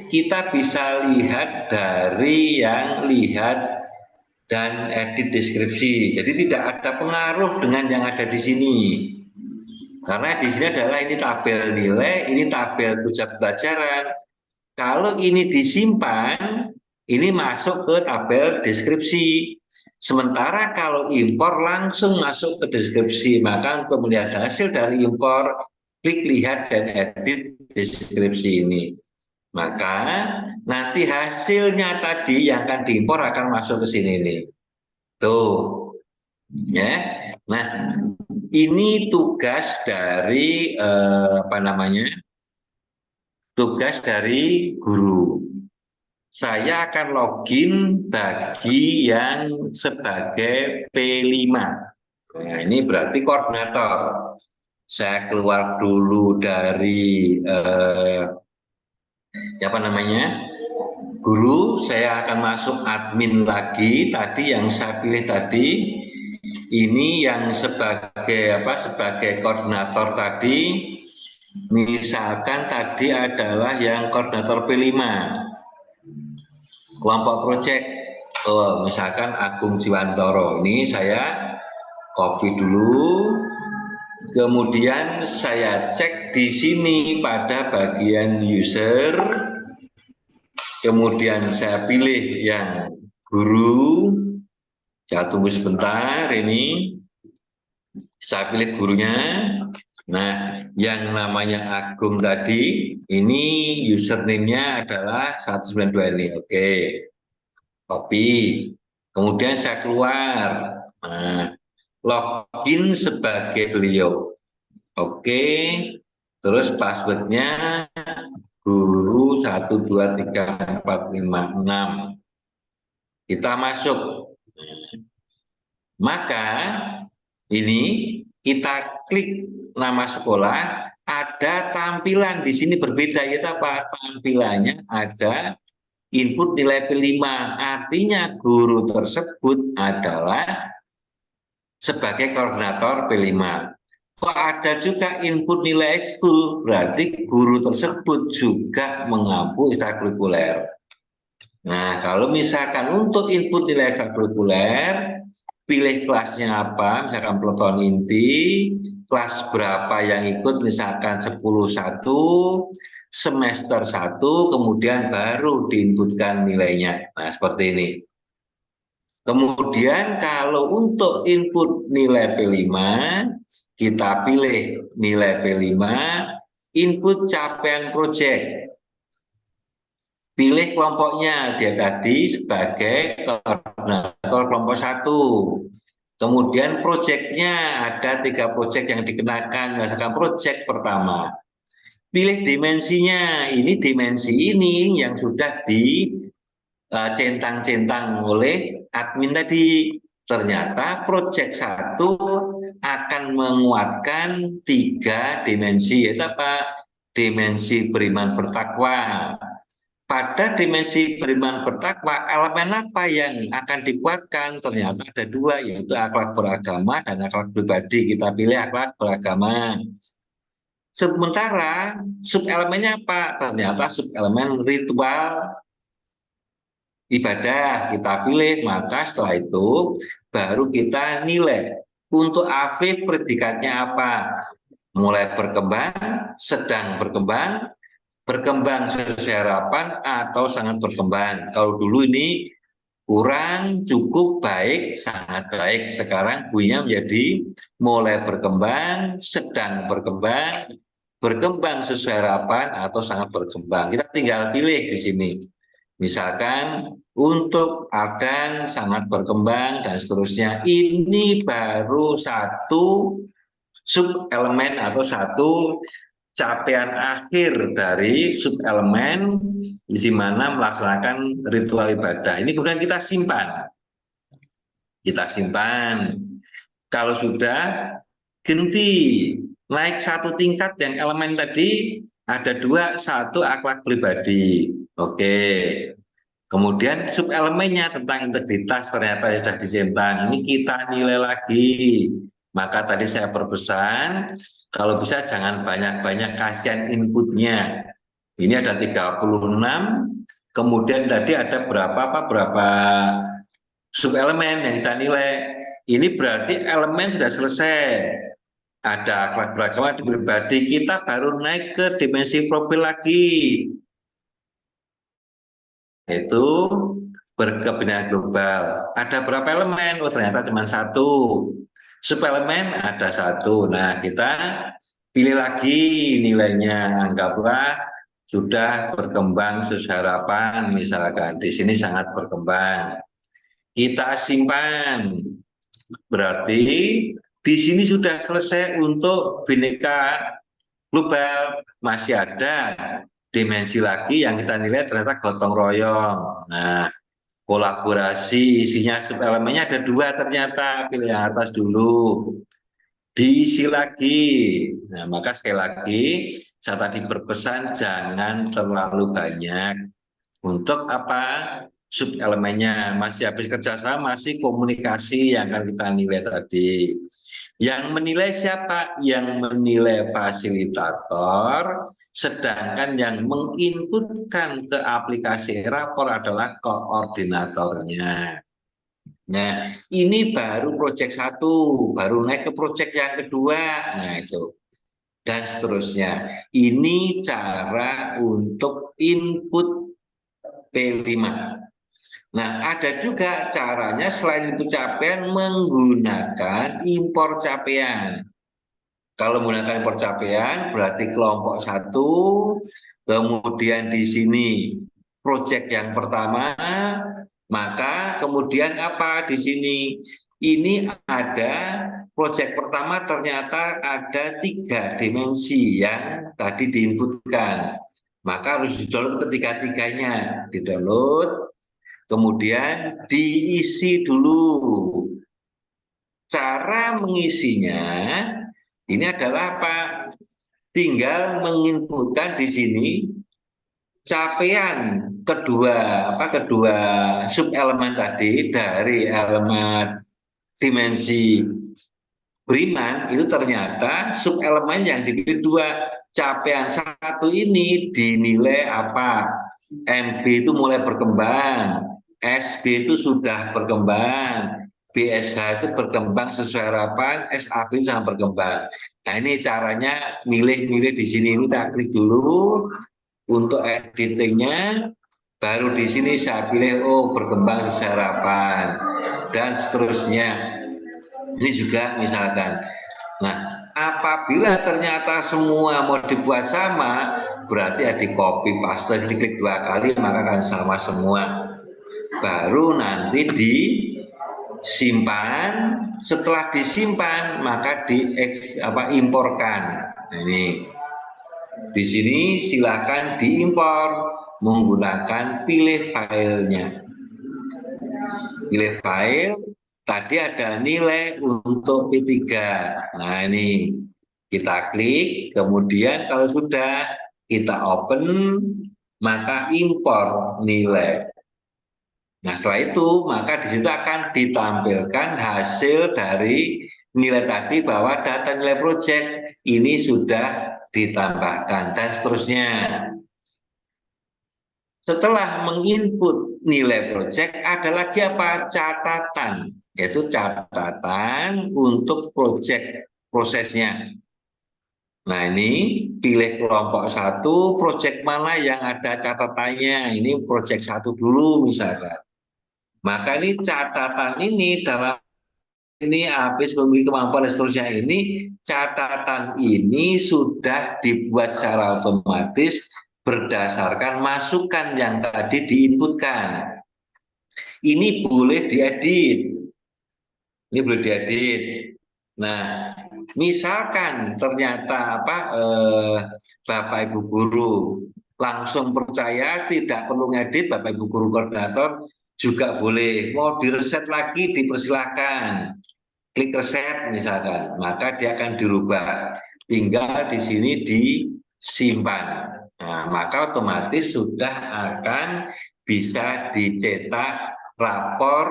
kita bisa lihat dari yang lihat dan edit deskripsi. Jadi tidak ada pengaruh dengan yang ada di sini. Karena di sini adalah ini tabel nilai, ini tabel tujuan pelajaran. Kalau ini disimpan, ini masuk ke tabel deskripsi. Sementara kalau impor langsung masuk ke deskripsi, maka untuk melihat hasil dari impor, klik lihat dan edit deskripsi ini. Maka nanti hasilnya tadi yang akan diimpor akan masuk ke sini nih. Tuh, ya. Nah, ini tugas dari tugas dari guru. Saya akan login bagi yang sebagai P5. Nah, ini berarti koordinator. Saya keluar dulu dari guru, saya akan masuk admin lagi. Tadi yang saya pilih tadi, ini yang sebagai koordinator tadi. Misalkan tadi adalah yang koordinator P5, kelompok proyek. Misalkan Agung Jiwantoro. Ini saya copy dulu. Kemudian saya cek di sini pada bagian user. Kemudian saya pilih yang guru. Saya tunggu sebentar ini. Saya pilih gurunya. Nah, yang namanya Agung tadi, ini username-nya adalah 192 ini. Oke. Copy. Kemudian saya keluar. Nah, login sebagai beliau. Oke. Terus passwordnya guru 1, 2, 3, 4, 5, 6. Kita masuk. Maka ini kita klik nama sekolah, ada tampilan di sini berbeda, yaitu apa? Tampilannya ada input nilai P5, artinya guru tersebut adalah sebagai koordinator P5. Kok ada juga input nilai ekskul, berarti guru tersebut juga mengampu ekstrakurikuler. Nah, kalau misalkan untuk input nilai ekstrakurikuler, pilih kelasnya apa, misalkan peleton inti, kelas berapa yang ikut, misalkan 10-1, semester 1, kemudian baru diinputkan nilainya. Nah, seperti ini. Kemudian kalau untuk input nilai P5, kita pilih nilai P5, input capaian proyek. Pilih kelompoknya, dia tadi sebagai koordinator kelompok 1. Kemudian proyeknya ada 3 proyek yang dikenakan, misalkan proyek pertama. Pilih dimensinya, ini dimensi ini yang sudah dicentang-centang oleh admin tadi. Ternyata proyek 1 akan menguatkan 3 dimensi, yaitu apa? Dimensi beriman bertakwa. Pada dimensi beriman bertakwa, elemen apa yang akan dikuatkan? Ternyata ada 2, yaitu akhlak beragama dan akhlak pribadi. Kita pilih akhlak beragama. Sementara subelemennya apa? Ternyata subelemen ritual ibadah. Kita pilih, maka setelah itu baru kita nilai. Untuk Afif predikatnya apa? Mulai berkembang, sedang berkembang, berkembang sesuai harapan, atau sangat berkembang. Kalau dulu ini kurang, cukup, baik, sangat baik. Sekarang bunyinya menjadi mulai berkembang, sedang berkembang, berkembang sesuai harapan, atau sangat berkembang. Kita tinggal pilih di sini. Misalkan untuk adan sangat berkembang dan seterusnya. Ini baru satu subelemen atau satu capaian akhir dari subelemen di mana melaksanakan ritual ibadah. Ini kemudian kita simpan. Kita simpan. Kalau sudah, ganti. Naik 1 tingkat yang elemen tadi, ada 2, 1 akhlak pribadi. Oke. Kemudian subelemennya tentang integritas ternyata sudah dicentang. Ini kita nilai lagi. Maka tadi saya berpesan, kalau bisa jangan banyak-banyak kasihan inputnya. Ini ada 36, kemudian tadi ada berapa subelemen yang kita nilai. Ini berarti elemen sudah selesai. Ada akhlak beragama di pribadi, kita baru naik ke dimensi profil lagi. Yaitu berkepentingan global. Ada berapa elemen? Oh, ternyata cuma 1. Subelemen ada 1. Nah, kita pilih lagi nilainya. Anggaplah sudah berkembang sesuai harapan, misalkan di sini sangat berkembang. Kita simpan. Berarti di sini sudah selesai untuk bineka global. Masih ada dimensi lagi yang kita nilai ternyata gotong royong. Nah, kolaborasi isinya subelemennya ada 2 ternyata, pilih yang atas dulu, diisi lagi. Nah, maka sekali lagi saya tadi berpesan jangan terlalu banyak. Untuk apa? Subelemennya masih habis kerjasama, masih komunikasi yang akan kita nilai tadi. Yang menilai siapa? Yang menilai fasilitator, sedangkan yang menginputkan ke aplikasi rapor adalah koordinatornya. Nah, ini baru proyek 1, baru naik ke proyek yang kedua. Nah, itu. Dan seterusnya. Ini cara untuk input P5. Nah, ada juga caranya selain input capaian menggunakan impor capaian. Kalau menggunakan impor capaian berarti kelompok 1, kemudian di sini proyek yang pertama, maka kemudian apa di sini? Ini ada proyek pertama ternyata ada 3 dimensi yang tadi diinputkan. Maka harus di-download ketiga-tiganya. Di-download. Kemudian diisi dulu. Cara mengisinya ini adalah apa? Tinggal menginputkan di sini capaian kedua subelemen tadi dari elemen dimensi beriman itu ternyata subelemen yang dipilih dua. Capaian satu ini dinilai apa? MB itu mulai berkembang, SB itu sudah berkembang, BSH itu berkembang sesuai harapan, SAB sangat berkembang. Nah ini caranya milih-milih di sini. Ini kita klik dulu untuk editingnya, baru di sini saya pilih oh berkembang sesuai harapan dan seterusnya. Ini juga misalkan. Nah, apabila ternyata semua mau dibuat sama, berarti ya di copy paste, diklik 2 kali maka akan sama semua. Baru nanti disimpan. Setelah disimpan maka imporkan. Nah, ini di sini silakan diimpor menggunakan pilih filenya. Pilih file. Tadi ada nilai untuk P3. Nah ini kita klik, kemudian kalau sudah kita open, maka impor nilai. Nah setelah itu maka di situ akan ditampilkan hasil dari nilai tadi bahwa data nilai project ini sudah ditambahkan dan seterusnya. Setelah menginput nilai project ada lagi apa? Catatan, yaitu catatan untuk project prosesnya. Nah ini pilih kelompok 1, project mana yang ada catatannya. Ini project 1 dulu misalkan. Maka ini catatan ini dalam ini habis memiliki kemampuan dan seterusnya ini, catatan ini sudah dibuat secara otomatis berdasarkan masukan yang tadi diinputkan. Ini boleh diedit. Ini boleh diedit. Nah, misalkan ternyata Bapak Ibu guru langsung percaya tidak perlu ngedit, Bapak Ibu guru koordinator juga boleh. Mau direset lagi dipersilakan. Klik reset misalkan, maka dia akan dirubah. Tinggal di sini disimpan. Nah, maka otomatis sudah akan bisa dicetak rapor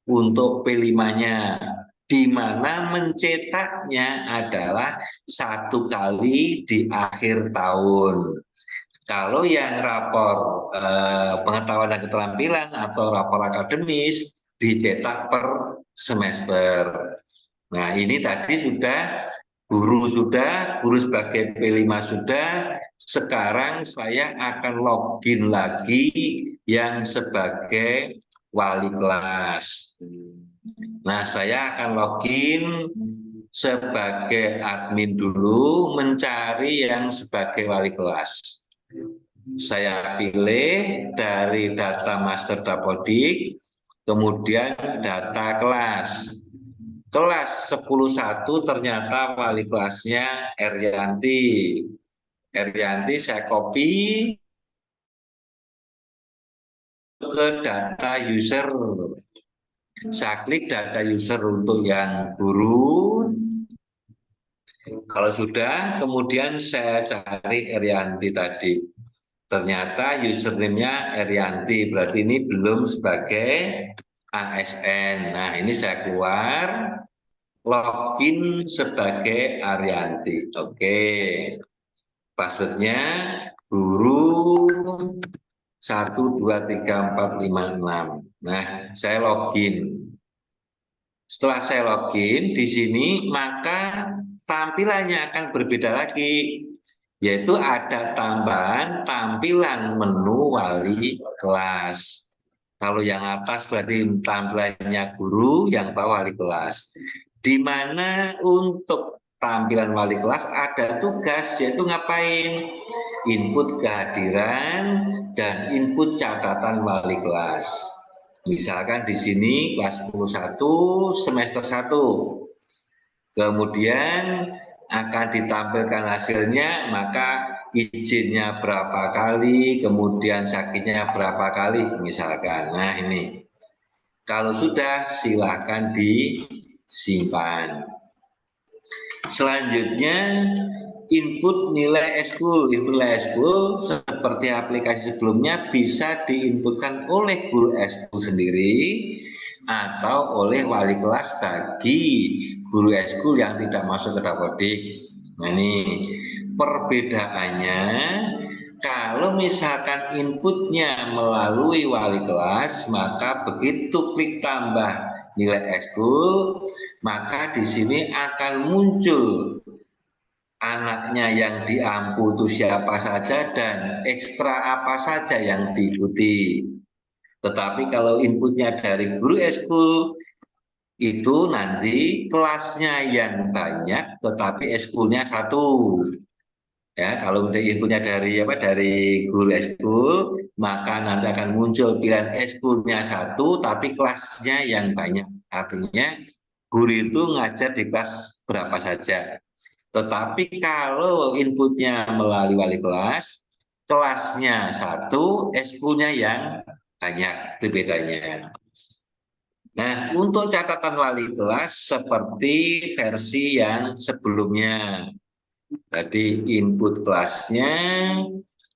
untuk P5-nya, di mana mencetaknya adalah 1 kali di akhir tahun. Kalau yang rapor pengetahuan dan keterampilan atau rapor akademis dicetak per semester. Nah ini tadi guru sebagai P5 sudah, sekarang saya akan login lagi yang sebagai wali kelas. Nah saya akan login sebagai admin dulu, mencari yang sebagai wali kelas. Saya pilih dari data master Dapodik, kemudian data kelas. Kelas 10.1 ternyata wali kelasnya Erianti. Erianti saya copy ke data user. Saya klik data user untuk yang guru. Kalau sudah, kemudian saya cari Erianti tadi. Ternyata username-nya Erianti, berarti ini belum sebagai ASN. Nah, ini saya keluar, login sebagai Arianti. Oke. Passwordnya guru 1234566. Nah, saya login. Setelah saya login di sini, maka tampilannya akan berbeda lagi, yaitu ada tambahan tampilan menu wali kelas. Kalau yang atas berarti tampilannya guru, yang bawah wali kelas. Di mana untuk tampilan wali kelas ada tugas, yaitu ngapain? Input kehadiran dan input catatan wali kelas. Misalkan di sini kelas 10.1 semester 1. Kemudian akan ditampilkan hasilnya, maka izinnya berapa kali, kemudian sakitnya berapa kali misalkan. Nah ini, kalau sudah silahkan disimpan. Selanjutnya input nilai eskul. Input nilai eskul seperti aplikasi sebelumnya bisa diinputkan oleh guru eskul sendiri atau oleh wali kelas bagi guru eskul yang tidak masuk ke Dapodik. Nah ini perbedaannya, kalau misalkan inputnya melalui wali kelas, maka begitu klik tambah nilai ekskul, maka di sini akan muncul anaknya yang diampu itu siapa saja dan ekstra apa saja yang diikuti. Tetapi kalau inputnya dari guru ekskul, itu nanti kelasnya yang banyak, tetapi ekskulnya satu. Ya, kalau inputnya dari guru ekskul, maka nanti akan muncul pilihan ekskulnya satu, tapi kelasnya yang banyak. Artinya guru itu ngajar di kelas berapa saja. Tetapi kalau inputnya melalui wali kelas, kelasnya satu, ekskulnya yang banyak. Itu bedanya. Nah, untuk catatan wali kelas seperti versi yang sebelumnya. Jadi input kelasnya,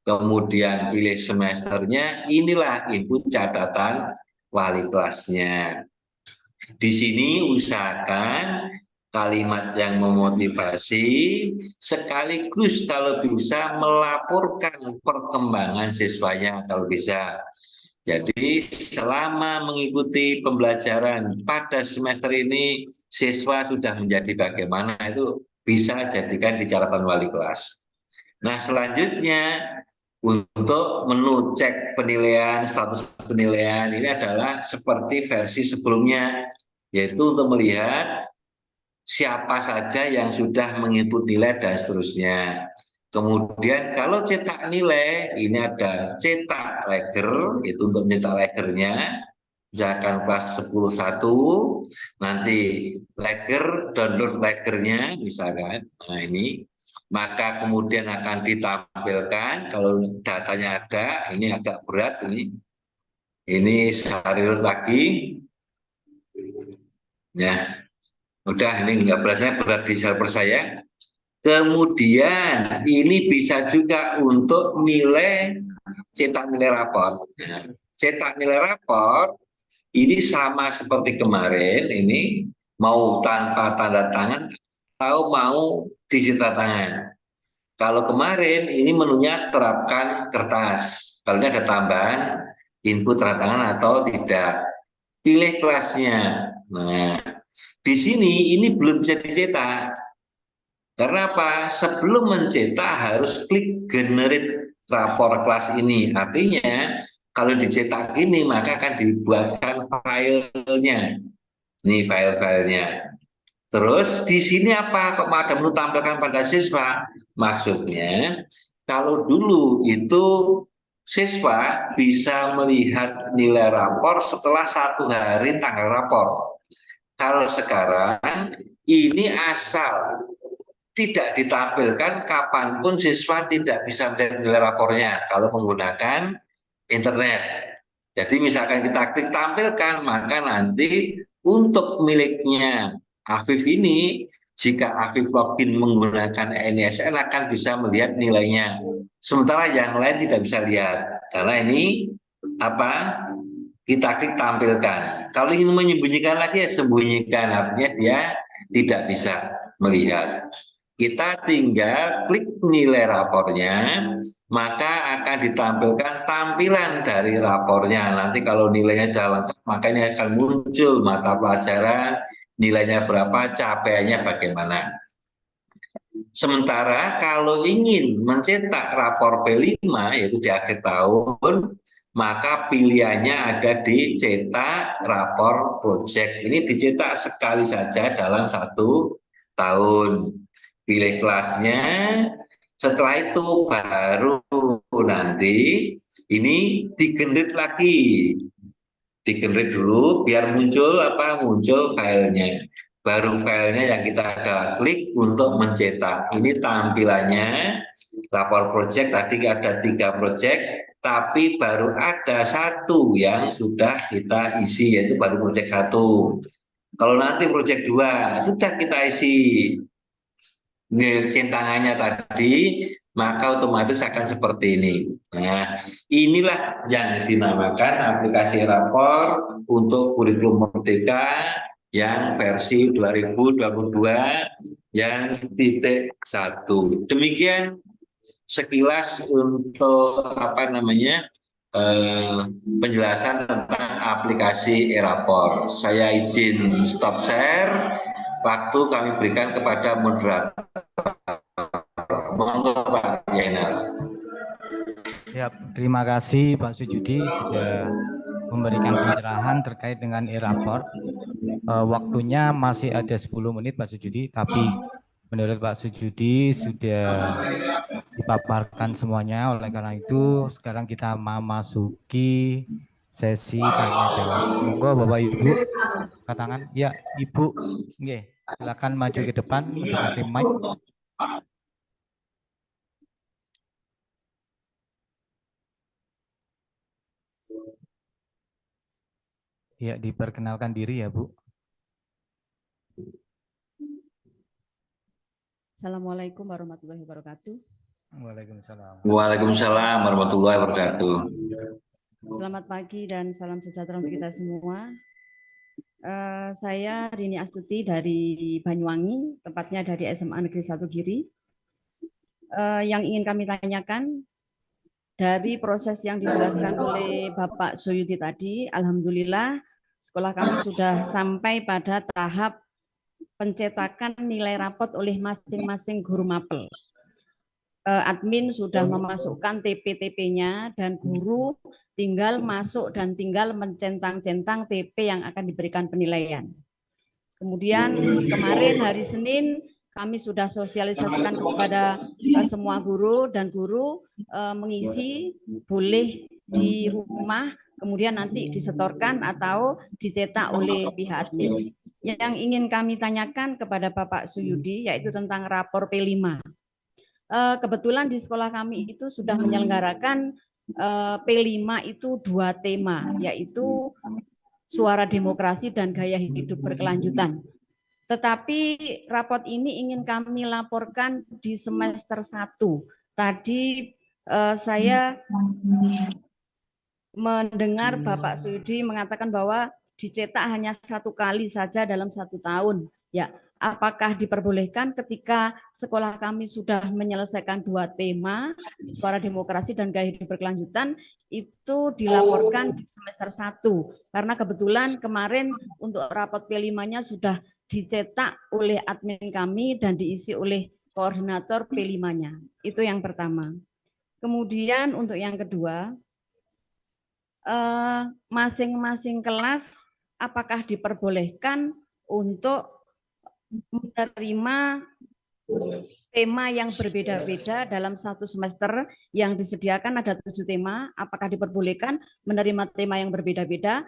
kemudian pilih semesternya, inilah input catatan wali kelasnya. Di sini usahakan kalimat yang memotivasi, sekaligus kalau bisa melaporkan perkembangan siswanya kalau bisa. Jadi selama mengikuti pembelajaran pada semester ini, siswa sudah menjadi bagaimana, itu bisa jadikan di catatan wali kelas. Nah selanjutnya, untuk menu cek penilaian, status penilaian, ini adalah seperti versi sebelumnya, yaitu untuk melihat siapa saja yang sudah menginput nilai dan seterusnya. Kemudian kalau cetak nilai, ini ada cetak leger, itu untuk mencetak legernya. Misalkan kelas 10.1, nanti leger, download legernya misalkan. Nah ini, maka kemudian akan ditampilkan, kalau datanya ada, ini agak berat ini. Ini saya lagi. Ya, udah ini nggak berasanya berat di server saya. Kemudian ini bisa juga untuk nilai cetak nilai rapor. Nah, cetak nilai rapor ini sama seperti kemarin, ini mau tanpa tanda tangan atau mau digital tangan. Kalau kemarin ini menunya terapkan kertas. Kalau ini ada tambahan input tanda tangan atau tidak. Pilih kelasnya. Nah, di sini ini belum bisa dicetak. Karena apa? Sebelum mencetak harus klik generate rapor kelas ini. Artinya kalau dicetak ini maka akan dibuatkan filenya. Ini file-filenya. Terus di sini apa? Kok ada menu tampilkan pada siswa? Maksudnya kalau dulu itu siswa bisa melihat nilai rapor setelah 1 hari tanggal rapor. Kalau sekarang ini asal tidak ditampilkan, kapanpun siswa tidak bisa melihat nilai rapornya kalau menggunakan internet. Jadi misalkan kita klik tampilkan, maka nanti untuk miliknya Afif ini, jika Afif login menggunakan NISN akan bisa melihat nilainya. Sementara yang lain tidak bisa lihat. Karena ini apa? Kita klik tampilkan. Kalau ingin menyembunyikan lagi ya sembunyikan, artinya dia tidak bisa melihat. Kita tinggal klik nilai rapornya, maka akan ditampilkan tampilan dari rapornya. Nanti kalau nilainya sudah lengkap, maka ini akan muncul mata pelajaran, nilainya berapa, capaiannya bagaimana. Sementara kalau ingin mencetak rapor P5, yaitu di akhir tahun, maka pilihannya ada di cetak rapor project. Ini dicetak sekali saja dalam 1 tahun. Pilih kelasnya, setelah itu baru nanti ini digenerate lagi. Digenerate dulu biar muncul filenya. Baru filenya yang kita ada klik untuk mencetak. Ini tampilannya. lapor proyek tadi ada 3 proyek, tapi baru ada 1 yang sudah kita isi, yaitu baru proyek 1. Kalau nanti proyek 2 sudah kita isi centangannya tadi, maka otomatis akan seperti ini. Nah, inilah yang dinamakan aplikasi rapor untuk kurikulum merdeka yang versi 2022 yang titik 1. Demikian sekilas untuk penjelasan tentang aplikasi e-rapor. Saya izin stop share. Waktu kami berikan kepada moderator. Monggo Pak Yenal. Ya, terima kasih Pak Sujudi sudah memberikan pencerahan terkait dengan e-rapor. Waktunya masih ada 10 menit Pak Sujudi, tapi menurut Pak Sujudi sudah dipaparkan semuanya. Oleh karena itu sekarang kita memasuki sesi tanya jawab. Monggo Bapak Ibu angkat tangan. Ya, Ibu. Oke, silakan maju ke depan mendekati mic. Ya, diperkenalkan diri ya, Bu. Assalamualaikum warahmatullahi wabarakatuh. Waalaikumsalam. Waalaikumsalam warahmatullahi wabarakatuh. Selamat pagi dan salam sejahtera untuk kita semua. Saya Rini Astuti dari Banyuwangi, tepatnya dari SMA Negeri 1 Giri. Yang ingin kami tanyakan dari proses yang dijelaskan oleh Bapak Suyudi tadi, alhamdulillah sekolah kami sudah sampai pada tahap pencetakan nilai rapot oleh masing-masing guru mapel. Admin sudah memasukkan TP-TP-nya dan guru tinggal masuk dan tinggal mencentang-centang TP yang akan diberikan penilaian. Kemudian kemarin hari Senin kami sudah sosialisasikan kepada semua guru dan guru mengisi boleh di rumah, kemudian nanti disetorkan atau dicetak oleh pihak admin. Yang ingin kami tanyakan kepada Bapak Suyudi yaitu tentang rapor P5. Kebetulan di sekolah kami itu sudah menyelenggarakan P5 itu 2 tema, yaitu suara demokrasi dan gaya hidup berkelanjutan. Tetapi raport ini ingin kami laporkan di semester 1. Tadi saya mendengar Bapak Sudi mengatakan bahwa dicetak hanya 1 kali saja dalam 1 tahun. Ya, apakah diperbolehkan ketika sekolah kami sudah menyelesaikan 2 tema, suara demokrasi dan gaya hidup berkelanjutan, itu dilaporkan di semester 1. Karena kebetulan kemarin untuk rapot P5-nya sudah dicetak oleh admin kami dan diisi oleh koordinator P5-nya. Itu yang pertama. Kemudian untuk yang kedua, masing-masing kelas apakah diperbolehkan untuk menerima tema yang berbeda-beda dalam 1 semester yang disediakan ada 7 tema, apakah diperbolehkan menerima tema yang berbeda-beda?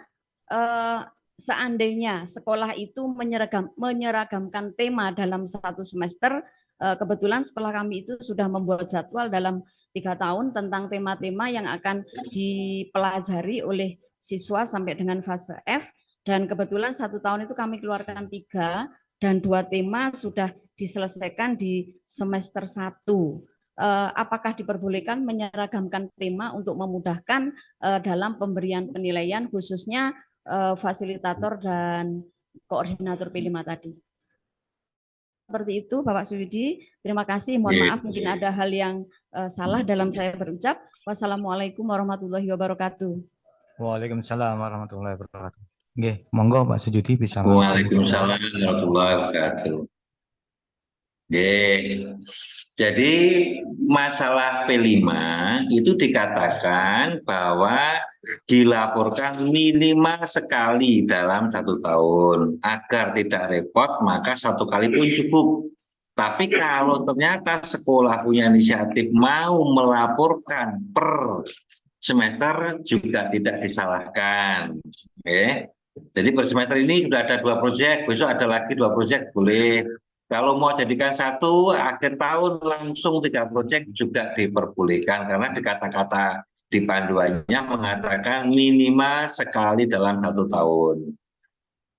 Seandainya sekolah itu menyeragamkan tema dalam 1 semester, kebetulan sekolah kami itu sudah membuat jadwal dalam 3 tahun tentang tema-tema yang akan dipelajari oleh siswa sampai dengan fase F, dan kebetulan 1 tahun itu kami keluarkan 3 dan 2 tema sudah diselesaikan di semester 1. Apakah diperbolehkan menyeragamkan tema untuk memudahkan dalam pemberian penilaian khususnya fasilitator dan koordinator P5 tadi? Seperti itu Bapak Suyudi, terima kasih. Mohon maaf mungkin ada hal yang salah dalam saya berucap. Wassalamualaikum warahmatullahi wabarakatuh. Waalaikumsalam warahmatullahi wabarakatuh. Oke, monggo Pak Suyudi bisa langsung. Waalaikumsalam warahmatullahi wabarakatuh. Jadi masalah P5 itu dikatakan bahwa dilaporkan minimal sekali dalam 1 tahun. Agar tidak repot maka 1 kali pun cukup. Tapi kalau ternyata sekolah punya inisiatif mau melaporkan per semester juga tidak disalahkan. Oke. Jadi per semester ini sudah ada 2 proyek, besok ada lagi 2 proyek, boleh. Kalau mau jadikan satu, akhir tahun langsung 3 proyek juga diperbolehkan karena di kata-kata di panduannya mengatakan minimal sekali dalam 1 tahun.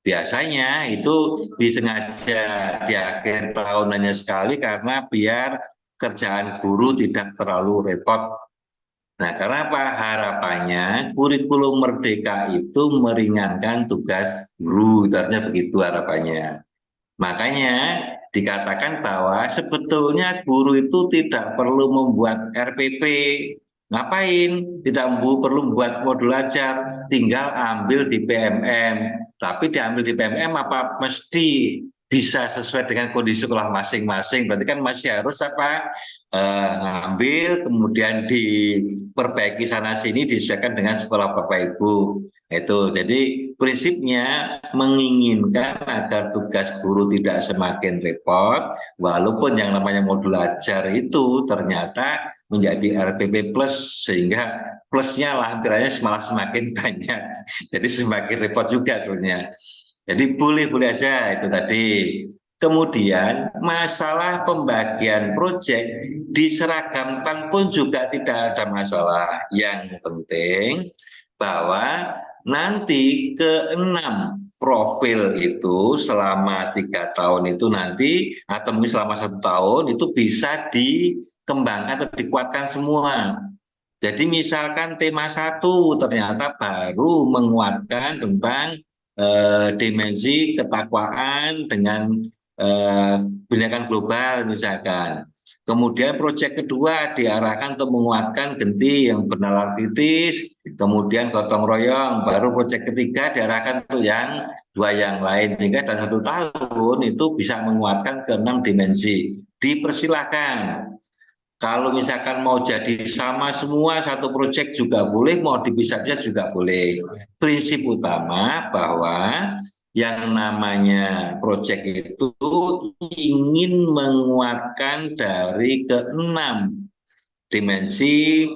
Biasanya itu disengaja di akhir tahun hanya sekali karena biar kerjaan guru tidak terlalu repot. Nah, karena apa? Harapannya kurikulum merdeka itu meringankan tugas guru, artinya begitu harapannya. Makanya dikatakan bahwa sebetulnya guru itu tidak perlu membuat RPP. Ngapain? Tidak perlu membuat modul ajar, tinggal ambil di PMM. Tapi diambil di PMM apa mesti bisa sesuai dengan kondisi sekolah masing-masing. Berarti kan masih harus apa? Ngambil, kemudian diperbaiki sana sini disesuaikan dengan sekolah Bapak Ibu. Itu jadi prinsipnya menginginkan agar tugas guru tidak semakin repot, walaupun yang namanya modul ajar itu ternyata menjadi RPP plus, sehingga plusnya lampirannya malah semakin banyak, jadi semakin repot juga sebenarnya. Jadi boleh-boleh aja itu tadi. Kemudian masalah pembagian proyek diseragamkan pun juga tidak ada masalah. Yang penting bahwa nanti ke-6 profil itu selama 3 tahun itu nanti atau mungkin selama 1 tahun itu bisa dikembangkan atau dikuatkan semua. Jadi misalkan tema 1 ternyata baru menguatkan tentang dimensi ketakwaan dengan pendidikan global misalkan. Kemudian proyek kedua diarahkan untuk menguatkan genti yang bernalar kritis, kemudian gotong royong, baru proyek ketiga diarahkan untuk yang 2 yang lain, sehingga dalam 1 tahun itu bisa menguatkan ke-6 dimensi. Dipersilahkan. Kalau misalkan mau jadi sama semua satu proyek juga boleh, mau dipisah-pisah juga boleh. Prinsip utama bahwa yang namanya proyek itu ingin menguatkan dari ke-6 dimensi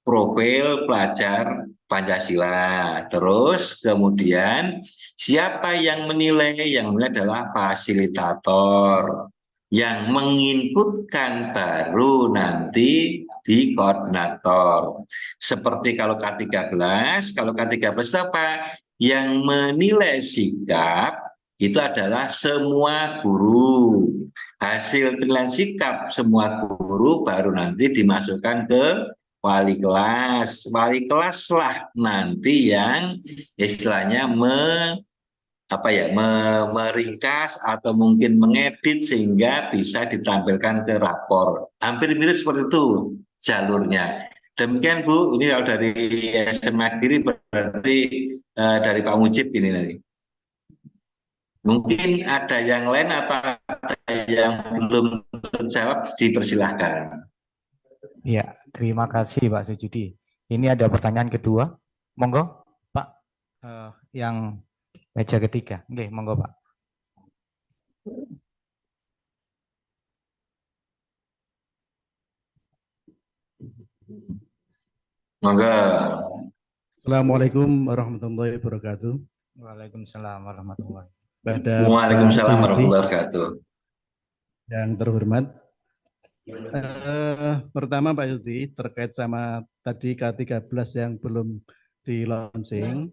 profil pelajar Pancasila. Terus kemudian siapa yang menilai? Yang menilai adalah fasilitator. Yang menginputkan baru nanti di koordinator. Seperti kalau K13, kalau K13 apa? Yang menilai sikap itu adalah semua guru. Hasil penilaian sikap semua guru baru nanti dimasukkan ke wali kelas. Wali kelas lah nanti yang istilahnya meringkas atau mungkin mengedit sehingga bisa ditampilkan ke rapor. Hampir mirip seperti itu jalurnya. Demikian Bu, ini kalau dari SMA Giri berarti dari Pak Mujib ini nanti. Mungkin ada yang lain atau ada yang belum terjawab, dipersilahkan. Ya, terima kasih Pak Sujudi. Ini ada pertanyaan kedua. Monggo Pak, yang meja ketiga. Oke, monggo Pak. Monggo. Assalamualaikum warahmatullahi wabarakatuh. Waalaikumsalam warahmatullahi wabarakatuh. Pada Waalaikumsalam warahmatullahi wabarakatuh. Yang terhormat, pertama Pak Yudi terkait sama tadi K13 yang belum di launching,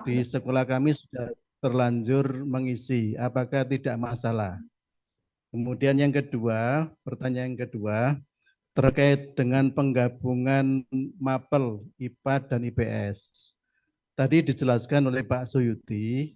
di sekolah kami sudah terlanjur mengisi, apakah tidak masalah? Kemudian yang kedua, pertanyaan yang kedua, terkait dengan penggabungan MAPEL, IPA dan IPS. Tadi dijelaskan oleh Pak Suyuti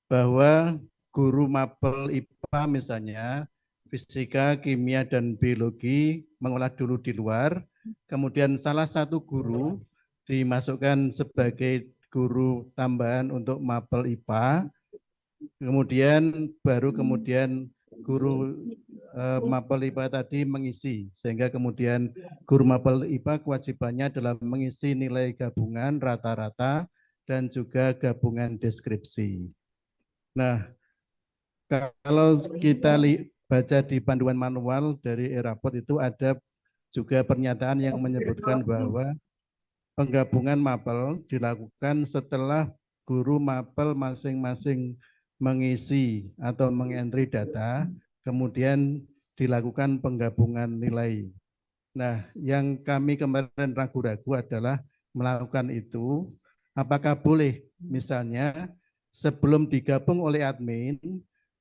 bahwa guru MAPEL IPA misalnya fisika, kimia, dan biologi mengolah dulu di luar, kemudian salah satu guru dimasukkan sebagai guru tambahan untuk MAPEL IPA, kemudian guru MAPEL IPA tadi mengisi, sehingga kemudian guru MAPEL IPA kewajibannya adalah mengisi nilai gabungan rata-rata dan juga gabungan deskripsi. Nah, kalau kita baca di panduan manual dari e-raport itu ada juga pernyataan yang menyebutkan bahwa penggabungan MAPEL dilakukan setelah guru MAPEL masing-masing mengisi atau mengentri data, kemudian dilakukan penggabungan nilai. Nah, yang kami kemarin ragu-ragu adalah melakukan itu, apakah boleh misalnya sebelum digabung oleh admin,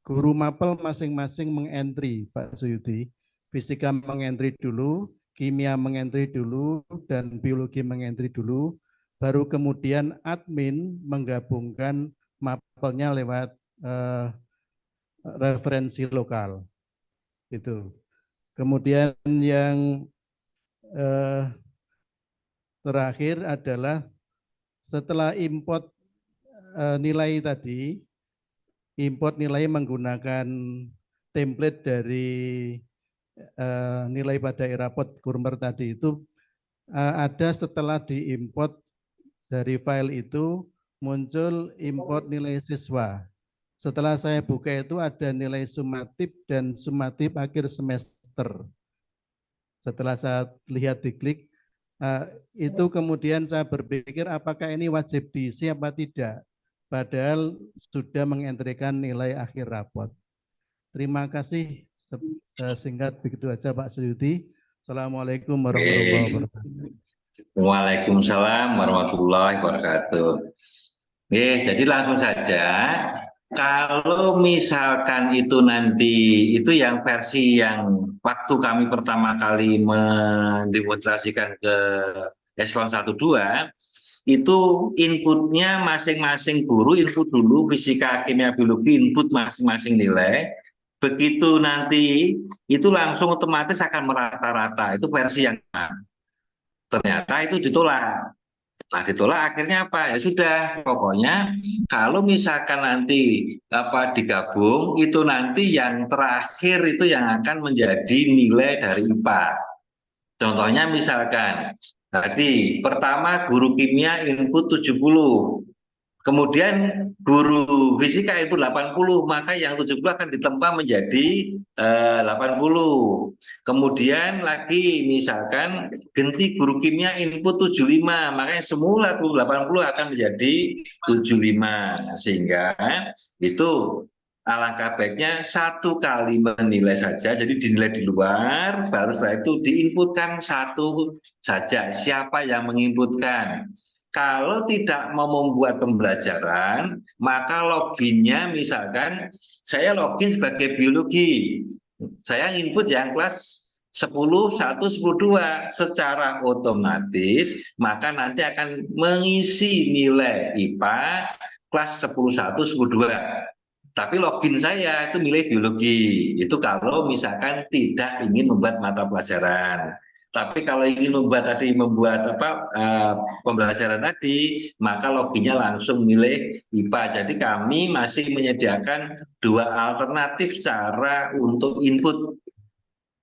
guru mapel masing-masing mengentry, Pak Suyudi, fisika mengentry dulu, kimia mengentry dulu, dan biologi mengentry dulu, baru kemudian admin menggabungkan mapelnya lewat referensi lokal. Itu. Kemudian yang terakhir adalah setelah import nilai tadi, import nilai menggunakan template dari nilai pada raport Kurmer tadi itu ada setelah diimport dari file itu muncul import nilai siswa. Setelah saya buka itu ada nilai sumatif dan sumatif akhir semester. Setelah saya lihat diklik, itu kemudian saya berpikir apakah ini wajib diisi apa tidak. Padahal sudah mengentrikan nilai akhir raport. Terima kasih, singkat begitu aja Pak Suyudi. Assalamualaikum warahmatullahi wabarakatuh. Waalaikumsalam warahmatullahi wabarakatuh. Jadi langsung saja, kalau misalkan itu nanti, itu yang versi yang waktu kami pertama kali mendemonstrasikan ke eselon 1-2, itu inputnya masing-masing guru input dulu fisika, kimia, biologi, input masing-masing nilai. Begitu nanti itu langsung otomatis akan merata-rata, itu versi yang ternyata itu ditolak. Nah, ditolak akhirnya apa? Ya sudah, pokoknya kalau misalkan nanti digabung, itu nanti yang terakhir itu yang akan menjadi nilai dari IPA. Contohnya misalkan tadi pertama guru kimia input 70. Kemudian guru fisika input 80, maka yang 70 akan ditempa menjadi 80. Kemudian lagi misalkan ganti guru kimia input 75, maka yang semula 80 akan menjadi 75. Sehingga itu alangkah baiknya satu kali menilai saja, jadi dinilai di luar, baru setelah itu diinputkan satu saja, siapa yang menginputkan. Kalau tidak mau membuat pembelajaran, maka loginnya misalkan saya login sebagai biologi. Saya input yang kelas 10, 1, 10, 2. Secara otomatis, maka nanti akan mengisi nilai IPA kelas 10, 1, 10, 2. Tapi login saya itu nilai biologi. Itu kalau misalkan tidak ingin membuat mata pelajaran. Tapi kalau ingin membuat pembelajaran tadi, maka loginnya langsung milih IPA. Jadi kami masih menyediakan dua alternatif cara untuk input.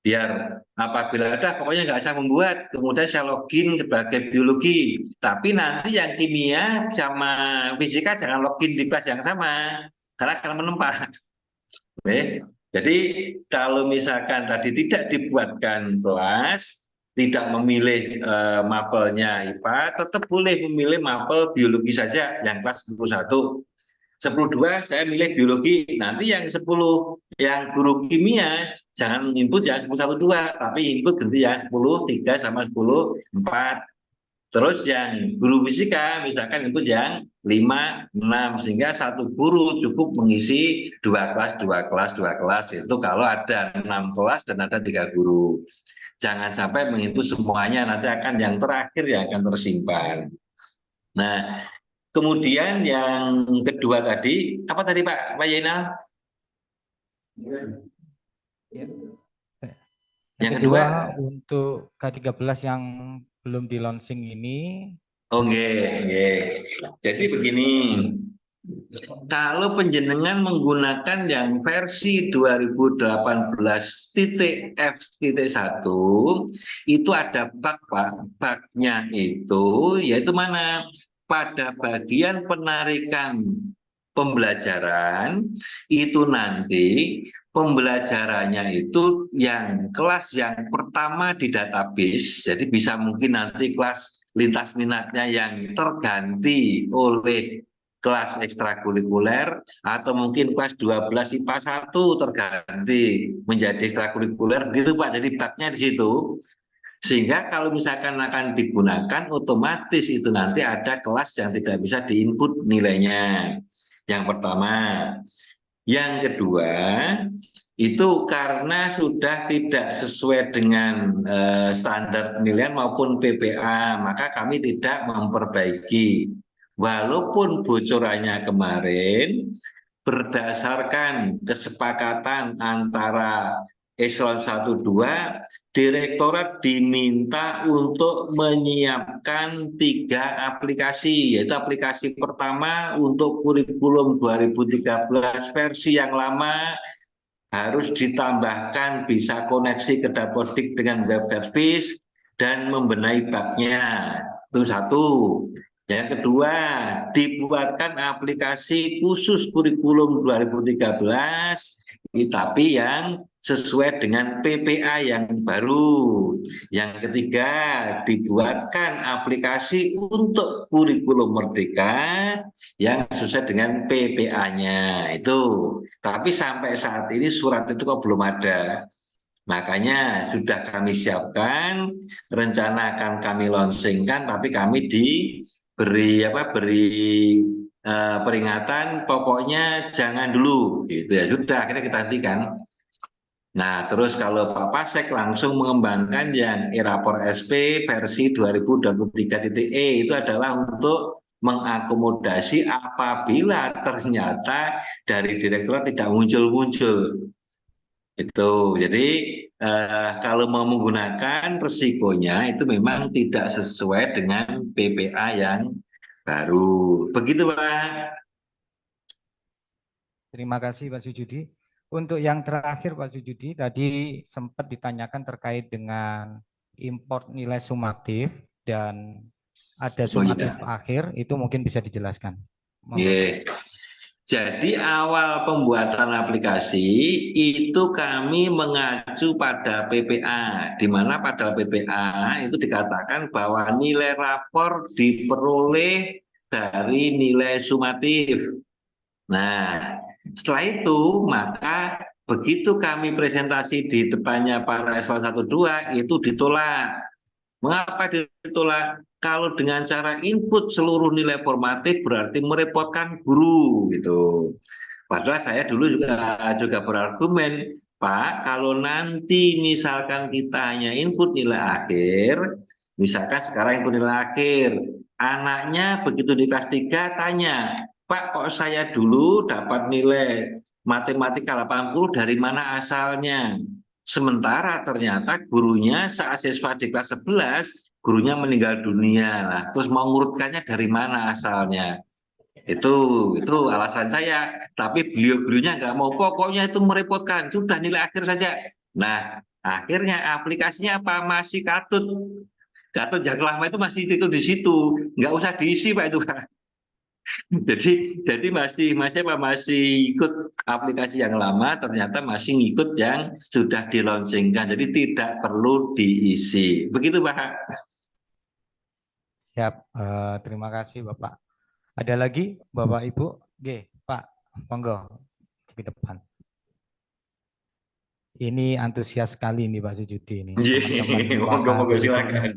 Biar apabila ada, pokoknya nggak usah membuat, kemudian saya login sebagai biologi. Tapi nanti yang kimia sama fisika jangan login di kelas yang sama, karena akan menempa. Jadi kalau misalkan tadi tidak dibuatkan kelas, tidak memilih mapelnya IPA, tetap boleh memilih mapel biologi saja yang kelas 11. 10-2 saya milih biologi. Nanti yang 10 yang guru kimia jangan input yang 10-1-2, tapi input ganti yang 10-3 sama 10-4. Terus yang guru fisika misalkan input yang 5-6, sehingga satu guru cukup mengisi 2 kelas, 2 kelas, 2 kelas. Itu kalau ada 6 kelas dan ada 3 guru. Jangan sampai menginput semuanya, nanti akan yang terakhir yang akan tersimpan. Nah, kemudian yang kedua tadi, apa tadi Pak Yenal? Yang kedua untuk K13 yang belum di launching ini. Oke. Jadi begini, kalau penjenengan menggunakan yang versi 2018.F.1 itu ada bug Pak. Bugnya itu yaitu mana? Pada bagian penarikan pembelajaran itu nanti pembelajarannya itu yang kelas yang pertama di database, jadi bisa mungkin nanti kelas lintas minatnya yang terganti oleh kelas ekstrakurikuler atau mungkin kelas 12 IPA 1 terganti menjadi ekstrakurikuler gitu Pak. Jadi baknya di situ. Sehingga kalau misalkan akan digunakan otomatis itu nanti ada kelas yang tidak bisa diinput nilainya. Yang pertama. Yang kedua, itu karena sudah tidak sesuai dengan standar penilaian maupun PPA, maka kami tidak memperbaiki. Walaupun bocorannya kemarin berdasarkan kesepakatan antara Eselon 1 2, Direktorat diminta untuk menyiapkan 3 aplikasi, yaitu aplikasi pertama untuk kurikulum 2013 versi yang lama harus ditambahkan bisa koneksi ke Dapodik dengan web service dan membenahi bugnya. Itu satu. Yang kedua, dibuatkan aplikasi khusus kurikulum 2013, tapi yang sesuai dengan PPA yang baru. Yang ketiga, dibuatkan aplikasi untuk kurikulum Merdeka yang sesuai dengan PPA-nya. Itu. Tapi sampai saat ini surat itu kok belum ada. Makanya sudah kami siapkan, rencana akan kami launchingkan, tapi kami beri peringatan, pokoknya jangan dulu, gitu ya. Sudah, akhirnya kita hentikan. Nah, terus kalau Pak Pasek langsung mengembangkan yang e-rapor SP versi 2023.E itu adalah untuk mengakomodasi apabila ternyata dari direktorat tidak muncul-muncul. Itu. Jadi kalau mau menggunakan resikonya itu memang tidak sesuai dengan PPA yang baru. Begitu, Pak. Terima kasih Pak Sujudi. Untuk yang terakhir Pak Sujudi, tadi sempat ditanyakan terkait dengan import nilai sumatif dan ada sumatif akhir, itu mungkin bisa dijelaskan. Yeah. Jadi awal pembuatan aplikasi itu kami mengacu pada PPA, di mana pada PPA itu dikatakan bahwa nilai rapor diperoleh dari nilai sumatif. Nah, setelah itu maka begitu kami presentasi di depannya para eselon 1 2 itu ditolak. Mengapa ditolak? Kalau dengan cara input seluruh nilai formatif berarti merepotkan guru gitu. Padahal saya dulu juga berargumen, Pak, kalau nanti misalkan kita hanya input nilai akhir, misalkan sekarang input nilai akhir, anaknya begitu di kelas 3 tanya, Pak, kok saya dulu dapat nilai matematika 80 dari mana asalnya? Sementara ternyata gurunya saat siswa di kelas 11, gurunya meninggal dunia lah. Terus mau ngurutkannya dari mana asalnya? Itu alasan saya. Tapi beliau-beliaunya nggak mau, pokoknya itu merepotkan. Sudah nilai akhir saja. Nah, akhirnya aplikasinya apa? Masih katut. Katut yang lama itu masih itu di situ. Nggak usah diisi Pak itu Pak. Jadi masih ikut aplikasi yang lama, ternyata masih ngikut yang sudah dilaunchingkan. Jadi tidak perlu diisi. Begitu Pak. Siap, terima kasih Bapak. Ada lagi Bapak Ibu? G, Pak, monggo di depan. Ini antusias sekali nih Pak Sujudi ini. Monggo silakan.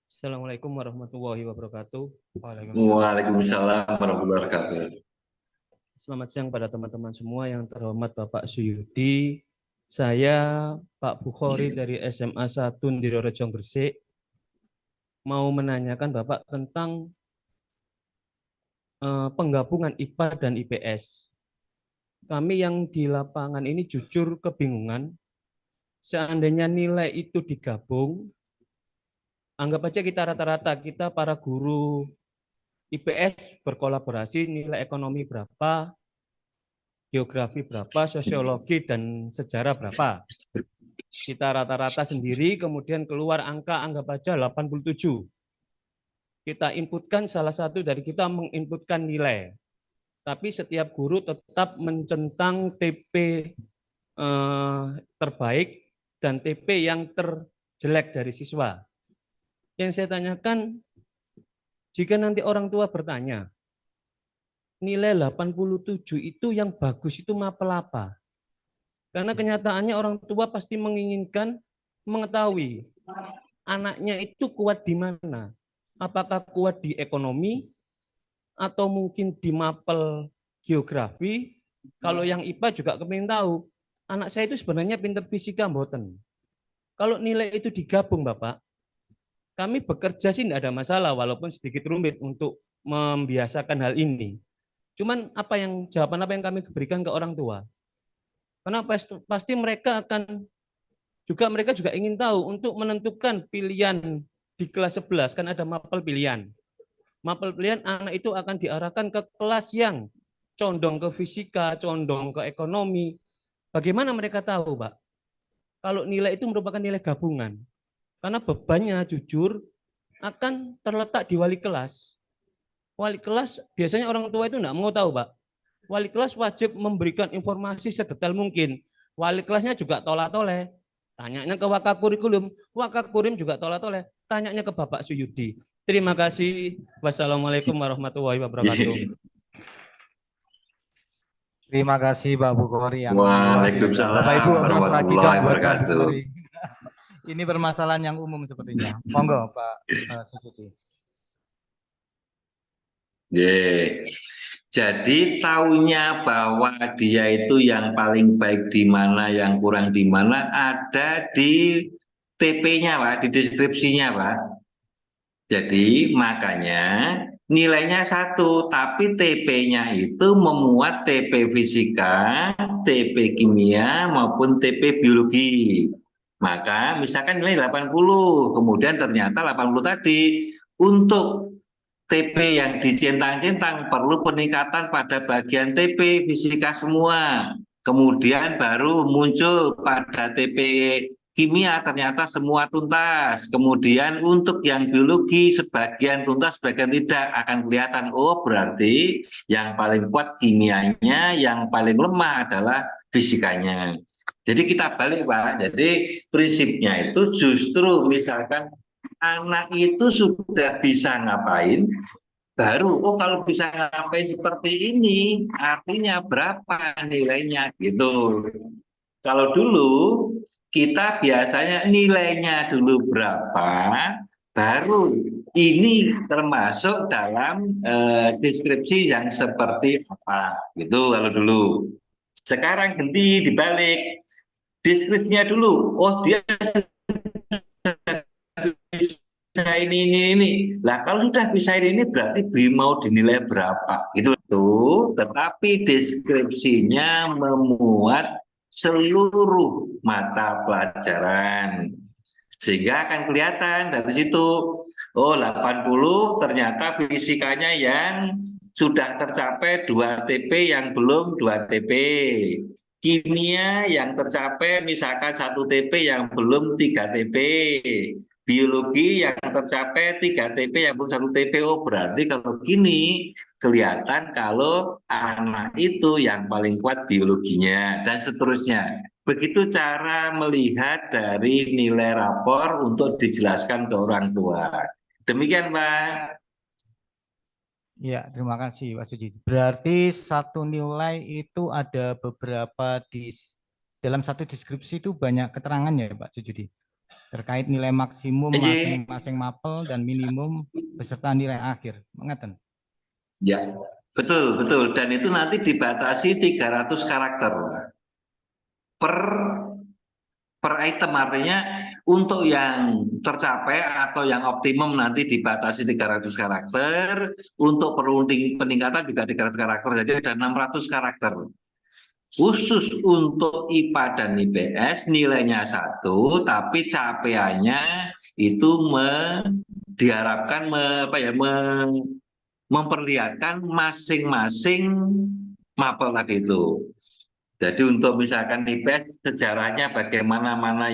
Assalamualaikum warahmatullahi wabarakatuh. Waalaikumsalam warahmatullahi wabarakatuh. Selamat siang pada teman-teman semua, yang terhormat Bapak Suyudi. Saya Pak Bukhori dari SMA 1 Ndirorejo Gresik. Mau menanyakan Bapak tentang penggabungan IPA dan IPS. Kami yang di lapangan ini jujur kebingungan. Seandainya nilai itu digabung, anggap aja kita rata-rata, kita para guru IPS berkolaborasi, nilai ekonomi berapa, geografi berapa, sosiologi dan sejarah berapa. Kita rata-rata sendiri, kemudian keluar angka, anggap aja 87. Kita inputkan, salah satu dari kita menginputkan nilai. Tapi setiap guru tetap mencentang TP terbaik dan TP yang terjelek dari siswa. Yang saya tanyakan, jika nanti orang tua bertanya, nilai 87 itu yang bagus itu mapel apa? Karena kenyataannya orang tua pasti menginginkan mengetahui anaknya itu kuat di mana. Apakah kuat di ekonomi, atau mungkin di mapel geografi. Kalau yang IPA juga kepingin tahu, anak saya itu sebenarnya pinter fisika mboten. Kalau nilai itu digabung Bapak, kami bekerja sih tidak ada masalah, walaupun sedikit rumit untuk membiasakan hal ini. Cuman jawaban apa yang kami berikan ke orang tua? Karena pasti mereka juga ingin tahu untuk menentukan pilihan di kelas 11 kan ada mapel pilihan. Mapel pilihan anak itu akan diarahkan ke kelas yang condong ke fisika, condong ke ekonomi. Bagaimana mereka tahu, Pak? Kalau nilai itu merupakan nilai gabungan. Karena bebannya jujur akan terletak di wali kelas. Wali kelas biasanya orang tua itu tidak mau tahu, Pak. Wali kelas wajib memberikan informasi sedetail mungkin. Wali kelasnya juga tolak-toleh. Tanyanya ke Wakakurikulum, Wakakurim juga tolak-toleh. Tanyanya ke Bapak Suyudi. Terima kasih. Wassalamualaikum warahmatullahi wabarakatuh. Terima kasih Pak Bukhari yang Waalaikumsalam Bapak Ibu warahmatullahi wabarakatuh. Ini permasalahan yang umum sepertinya. Monggo Pak Suyudi. Jadi taunya bahwa dia itu yang paling baik di mana, yang kurang di mana ada di TP-nya Pak, di deskripsinya Pak. Jadi makanya nilainya 1, tapi TP-nya itu memuat TP fisika, TP kimia maupun TP biologi. Maka misalkan nilai 80, kemudian ternyata 80 tadi untuk TP yang dicentang-centang perlu peningkatan pada bagian TP fisika semua. Kemudian baru muncul pada TP kimia ternyata semua tuntas. Kemudian untuk yang biologi sebagian tuntas, sebagian tidak, akan kelihatan oh berarti yang paling kuat kimianya, yang paling lemah adalah fisikanya. Jadi kita balik Pak. Jadi prinsipnya itu justru misalkan anak itu sudah bisa ngapain, baru oh kalau bisa ngapain seperti ini artinya berapa nilainya gitu. Kalau dulu kita biasanya nilainya dulu berapa, baru ini termasuk dalam deskripsi yang seperti apa gitu kalau dulu. Sekarang ganti dibalik, deskripsinya dulu, oh dia bisa ini. Lah kalau sudah bisa ini berarti mau dinilai berapa gitu tuh. Tetapi deskripsinya memuat seluruh mata pelajaran. Sehingga akan kelihatan dari situ, oh 80 ternyata fisikanya yang sudah tercapai 2 TP yang belum 2 TP. Kimia yang tercapai misalkan 1 TP yang belum 3 TP. Biologi yang tercapai 3 TP yang belum 1 TP. Oh berarti kalau gini kelihatan kalau anak itu yang paling kuat biologinya dan seterusnya. Begitu cara melihat dari nilai rapor untuk dijelaskan ke orang tua. Demikian Pak. Ya, terima kasih Pak Suji. Berarti satu nilai itu ada beberapa dalam satu deskripsi itu banyak keterangannya ya Pak Sujudi. Terkait nilai maksimum masing-masing mapel dan minimum beserta nilai akhir. Mengerti? Ya, betul. Dan itu nanti dibatasi 300 karakter per item, artinya untuk yang tercapai atau yang optimum nanti dibatasi 300 karakter, untuk perlu peningkatan juga 300 karakter, jadi ada 600 karakter. Khusus untuk IPA dan IPS nilainya 1, tapi capaiannya itu diharapkan memperlihatkan masing-masing mapel tadi itu. Jadi untuk misalkan IPS sejarahnya bagaimana, mana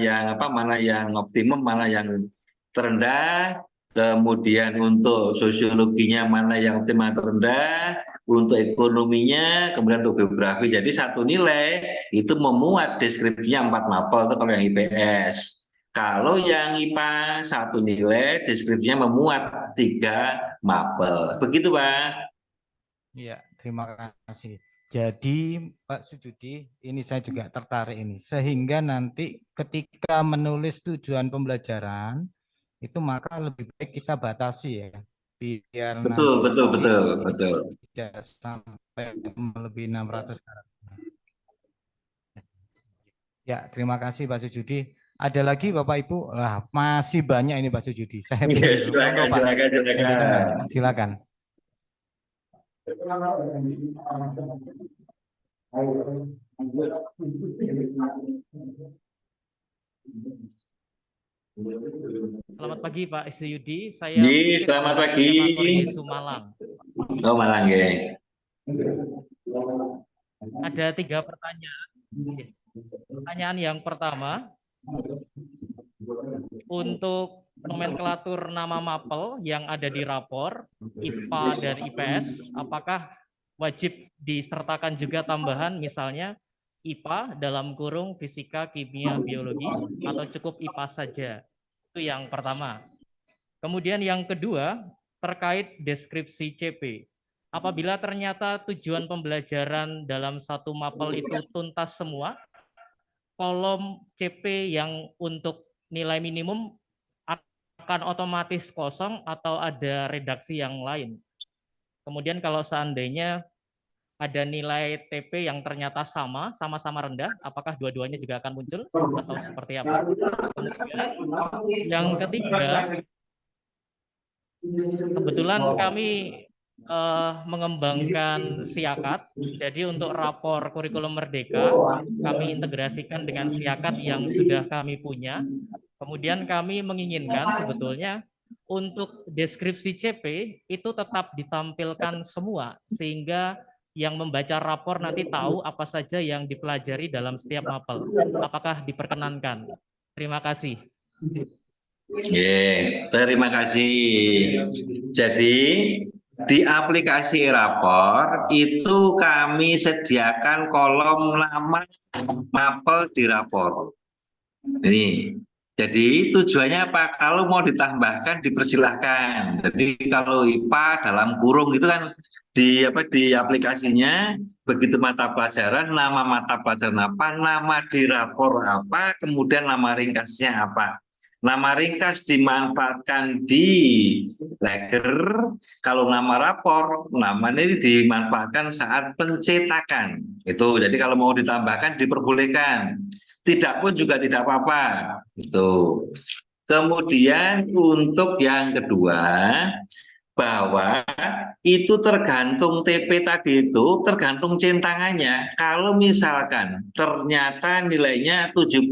yang optimum, mana yang terendah, kemudian untuk sosiologinya mana yang optimal terendah, untuk ekonominya, kemudian untuk geografi. Jadi satu nilai itu memuat deskripsinya 4 mapel itu kalau yang IPS. Kalau yang IPA satu nilai deskripsinya memuat 3 mapel. Begitu, Pak. Iya, terima kasih. Jadi Pak Sujudi, ini saya juga tertarik ini. Sehingga nanti ketika menulis tujuan pembelajaran, itu maka lebih baik kita batasi ya. Biar Betul, betul, nanti betul, betul. tidak sampai melebihi 600 karakter. Ya, terima kasih Pak Sujudi. Ada lagi Bapak Ibu? Wah, masih banyak ini Pak Sujudi. Saya Ya, pikir. Monggo, Pak. silakan, Yang di tengah, silakan. silakan. Selamat pagi Pak Isyudi, saya Ji, selamat pagi. SMA Koryesu Malang. Oh, Malang ya. Ada 3 pertanyaan. Pertanyaan yang pertama, untuk nomenklatur nama mapel yang ada di rapor IPA dan IPS, apakah wajib disertakan juga tambahan misalnya IPA dalam kurung fisika, kimia, biologi, atau cukup IPA saja? Itu yang pertama. Kemudian yang kedua, terkait deskripsi CP. Apabila ternyata tujuan pembelajaran dalam satu mapel itu tuntas semua, kolom CP yang untuk nilai minimum akan otomatis kosong atau ada redaksi yang lain. Kemudian kalau seandainya ada nilai TP yang ternyata sama-sama rendah, apakah dua-duanya juga akan muncul atau seperti apa? Kemudian yang ketiga, kebetulan kami mengembangkan Siakat, jadi untuk rapor kurikulum merdeka kami integrasikan dengan Siakat yang sudah kami punya. Kemudian kami menginginkan sebetulnya untuk deskripsi CP itu tetap ditampilkan semua, sehingga yang membaca rapor nanti tahu apa saja yang dipelajari dalam setiap mapel. Apakah diperkenankan? Terima kasih. Terima kasih. Jadi di aplikasi rapor itu kami sediakan kolom nama mapel di rapor. Ini. Jadi tujuannya apa? Kalau mau ditambahkan dipersilahkan. Jadi kalau IPA dalam kurung itu kan di aplikasinya begitu mata pelajaran, nama mata pelajaran apa, nama di rapor apa, kemudian nama ringkasnya apa. Nama ringkas dimanfaatkan di Legger, kalau nama rapor, namanya ini dimanfaatkan saat pencetakan. Itu. Jadi kalau mau ditambahkan diperbolehkan. Tidak pun juga tidak apa-apa. Itu. Kemudian untuk yang kedua, bahwa itu tergantung TP tadi itu tergantung centangannya. Kalau misalkan ternyata nilainya 70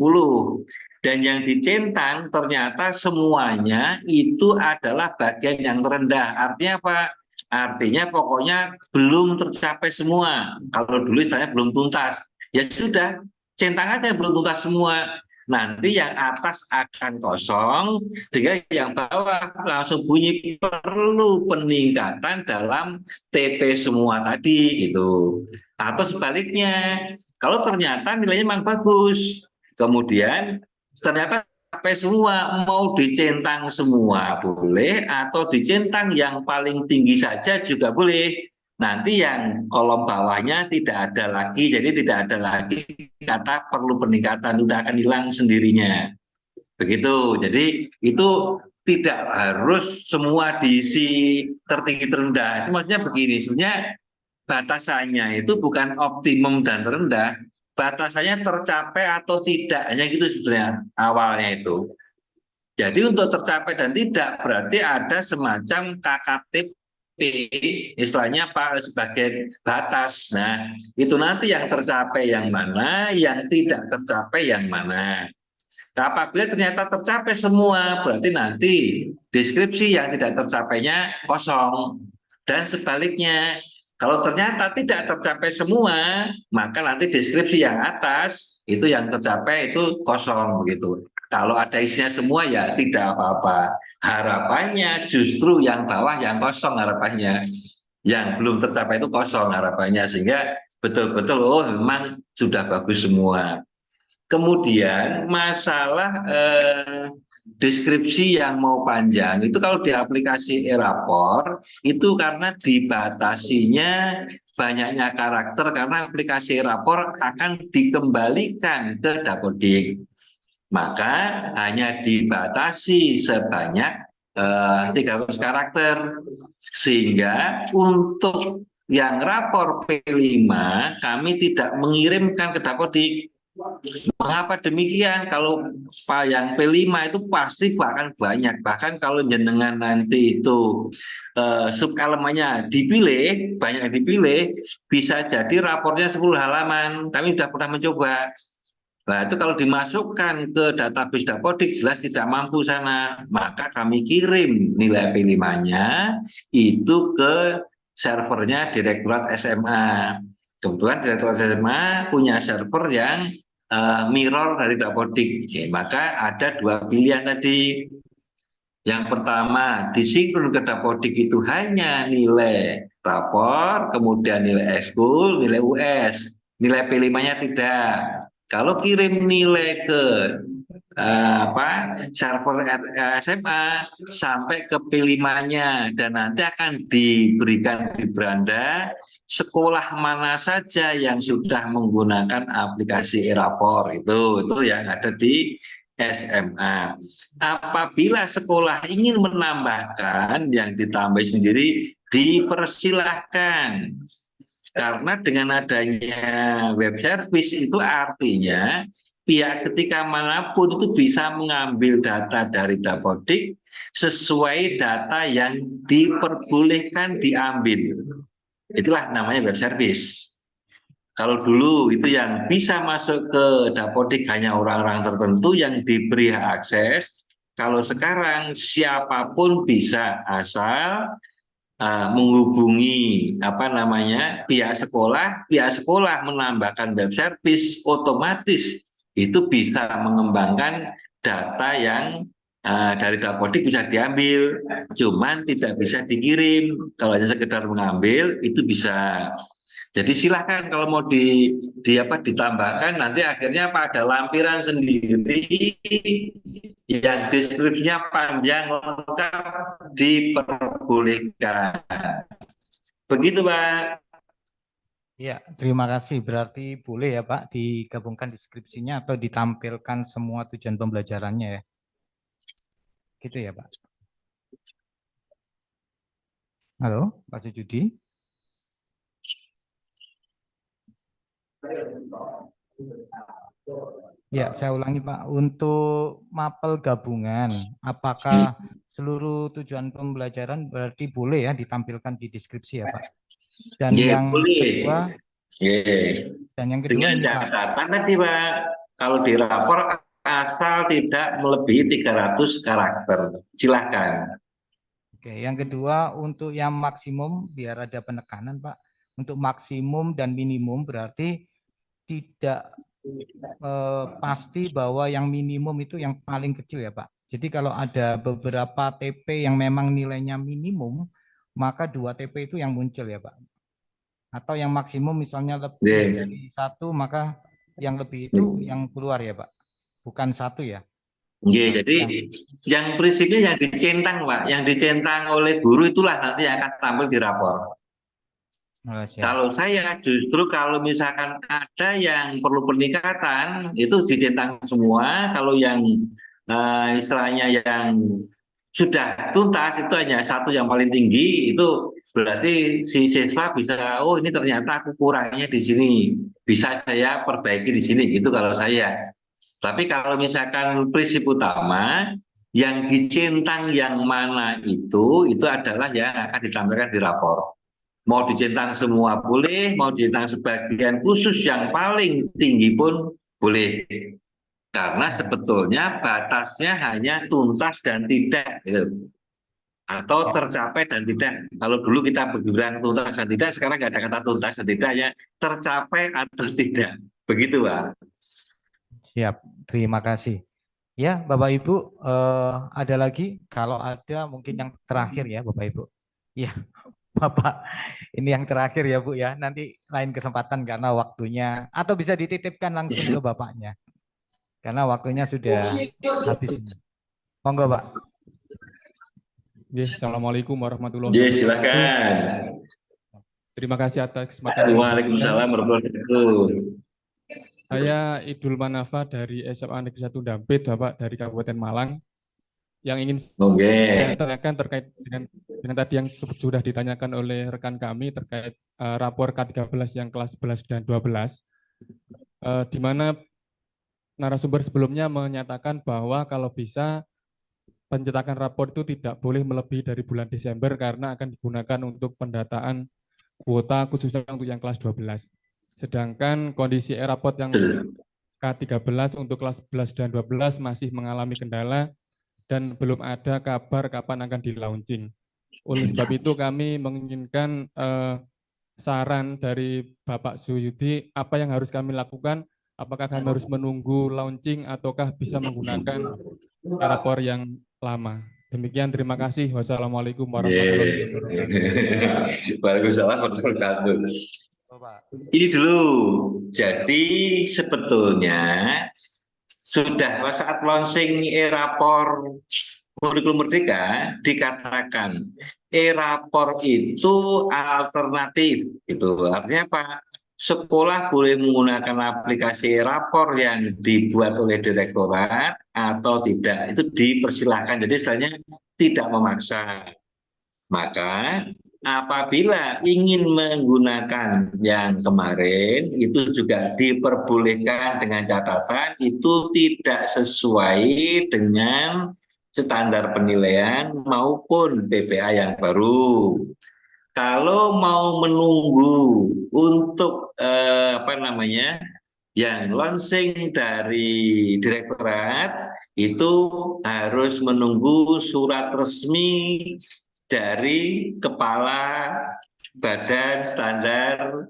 dan yang dicentang ternyata semuanya itu adalah bagian yang terendah. Artinya apa? Artinya pokoknya belum tercapai semua. Kalau dulu istilahnya belum tuntas. Ya sudah, centangannya belum tuntas semua. Nanti yang atas akan kosong, dengan yang bawah langsung bunyi perlu peningkatan dalam TP semua tadi gitu. Atau sebaliknya, kalau ternyata nilainya memang bagus, kemudian ternyata sampai semua mau dicentang semua boleh, atau dicentang yang paling tinggi saja juga boleh. Nanti yang kolom bawahnya tidak ada lagi, jadi tidak ada lagi kata perlu peningkatan, sudah akan hilang sendirinya. Begitu. Jadi itu tidak harus semua diisi tertinggi terendah. Itu maksudnya begini, sebenarnya batasannya itu bukan optimum dan terendah, batasannya tercapai atau tidak, hanya gitu sebenarnya awalnya itu. Jadi untuk tercapai dan tidak berarti ada semacam KKTP, istilahnya Pak, sebagai batas. Nah, itu nanti yang tercapai yang mana, yang tidak tercapai yang mana. Nah, apabila ternyata tercapai semua, berarti nanti deskripsi yang tidak tercapainya kosong. Dan sebaliknya, kalau ternyata tidak tercapai semua, maka nanti deskripsi yang atas itu yang tercapai itu kosong begitu. Kalau ada isinya semua ya tidak apa-apa. Harapannya justru yang bawah yang kosong harapannya. Yang belum tercapai itu kosong harapannya. Sehingga betul-betul oh memang sudah bagus semua. Kemudian masalah deskripsi yang mau panjang itu kalau di aplikasi e-rapor itu karena dibatasinya banyaknya karakter karena aplikasi e-rapor akan dikembalikan ke Dapodik. Maka hanya dibatasi sebanyak 300 karakter. Sehingga untuk yang rapor P5 kami tidak mengirimkan ke Dapodik. Mengapa demikian? Kalau yang P5 itu pasti bahkan banyak. Bahkan kalau jenengan nanti itu subelemennya dipilih, banyak dipilih, bisa jadi rapornya 10 halaman. Kami sudah pernah mencoba. Nah, itu kalau dimasukkan ke database Dapodik jelas tidak mampu sana. Maka kami kirim nilai P5-nya itu ke servernya Direktorat SMA. Kebetulan Direktorat SMA punya server yang mirror dari Dapodik. Maka ada dua pilihan tadi. Yang pertama, disinkron ke Dapodik itu hanya nilai rapor, kemudian nilai ekskul, nilai US. Nilai P5-nya tidak. Kalau kirim nilai ke server SMA sampai ke P5-nya dan nanti akan diberikan di beranda sekolah mana saja yang sudah menggunakan aplikasi e-rapor itu yang ada di SMA. Apabila sekolah ingin menambahkan yang ditambah sendiri dipersilahkan. Karena dengan adanya web service itu artinya pihak ketika manapun itu bisa mengambil data dari Dapodik sesuai data yang diperbolehkan diambil. Itulah namanya web service. Kalau dulu itu yang bisa masuk ke Dapodik hanya orang-orang tertentu yang diberi akses. Kalau sekarang siapapun bisa asal menghubungi pihak sekolah menambahkan web service otomatis itu bisa mengembangkan data yang dari Dapodik bisa diambil, cuman tidak bisa dikirim. Kalau hanya sekedar mengambil itu bisa. Jadi silakan kalau mau ditambahkan nanti akhirnya pada lampiran sendiri yang deskripsinya panjang lengkap diperbolehkan. Begitu Pak. Ya, terima kasih. Berarti boleh ya Pak digabungkan deskripsinya atau ditampilkan semua tujuan pembelajarannya ya. Gitu ya Pak. Halo, Pak Sujudi. Ya, saya ulangi Pak. Untuk mapel gabungan, apakah seluruh tujuan pembelajaran berarti boleh ya ditampilkan di deskripsi ya Pak? Dan yang kedua, dan yang kedua dengan ini Pak. catatan tadi Pak, kalau di rapor asal tidak melebihi 300 karakter. Silahkan. Oke, yang kedua untuk yang maksimum biar ada penekanan Pak. Untuk maksimum dan minimum berarti tidak pasti bahwa yang minimum itu yang paling kecil ya Pak. Jadi kalau ada beberapa TP yang memang nilainya minimum, maka 2 TP itu yang muncul ya Pak. Atau yang maksimum misalnya lebih dari 1, maka yang lebih itu yang keluar ya Pak. Bukan 1 ya. Jadi yang prinsipnya yang dicentang Pak, yang dicentang oleh guru itulah nanti yang akan tampil di rapor. Kalau saya justru kalau misalkan ada yang perlu peningkatan itu dicentang semua. Kalau yang istilahnya yang sudah tuntas itu hanya 1 yang paling tinggi, itu berarti si siswa bisa oh ini ternyata aku kurangnya di sini, bisa saya perbaiki di sini gitu kalau saya. Tapi kalau misalkan prinsip utama yang dicentang yang mana itu adalah yang akan ditampilkan di rapor. Mau dicentang semua boleh, mau dicentang sebagian khusus yang paling tinggi pun boleh. Karena sebetulnya batasnya hanya tuntas dan tidak. Gitu. Atau tercapai dan tidak. Kalau dulu kita bilang tuntas dan tidak, sekarang nggak ada kata tuntas dan tidak, ya tercapai atau tidak. Begitu Pak. Siap, terima kasih. Ya, Bapak Ibu, ada lagi? Kalau ada mungkin yang terakhir ya, Bapak Ibu. Iya, Bapak, ini yang terakhir ya, Bu ya. Nanti lain kesempatan karena waktunya, atau bisa dititipkan langsung ke Bapaknya, karena waktunya sudah habis ini. Monggo, Pak. Assalamualaikum warahmatullahi Ya, wabarakatuh. silakan. Terima kasih atas kesempatan yang diberikan. Waalaikumsalam warahmatullahi wabarakatuh. Saya Idul Manafa dari SMA Negeri 1 Dampit, Bapak, dari Kabupaten Malang. Yang ingin Oke. saya tanyakan terkait dengan tadi yang sudah ditanyakan oleh rekan kami terkait rapor K13 yang kelas 11 dan 12, di mana narasumber sebelumnya menyatakan bahwa kalau bisa pencetakan rapor itu tidak boleh melebihi dari bulan Desember karena akan digunakan untuk pendataan kuota khususnya untuk yang kelas 12. Sedangkan kondisi e-raport yang K13 untuk kelas 11 dan 12 masih mengalami kendala dan belum ada kabar kapan akan di-launching. Oleh sebab itu kami menginginkan saran dari Bapak Suyudi, apa yang harus kami lakukan? Apakah kami harus menunggu launching ataukah bisa menggunakan e-rapor yang lama? Demikian, terima kasih. Wassalamualaikum warahmatullahi wabarakatuh. Waalaikumsalam warahmatullahi wabarakatuh. Ini dulu, jadi sebetulnya sudah saat launching e-rapor kurikulum merdeka dikatakan e-rapor itu alternatif, gitu. Artinya apa? Sekolah boleh menggunakan aplikasi e-rapor yang dibuat oleh direktorat atau tidak, itu dipersilahkan. Jadi istilahnya tidak memaksa. Maka apabila ingin menggunakan yang kemarin itu juga diperbolehkan dengan catatan itu tidak sesuai dengan standar penilaian maupun PPA yang baru. Kalau mau menunggu untuk yang launching dari direktorat itu harus menunggu surat resmi dari Kepala Badan Standar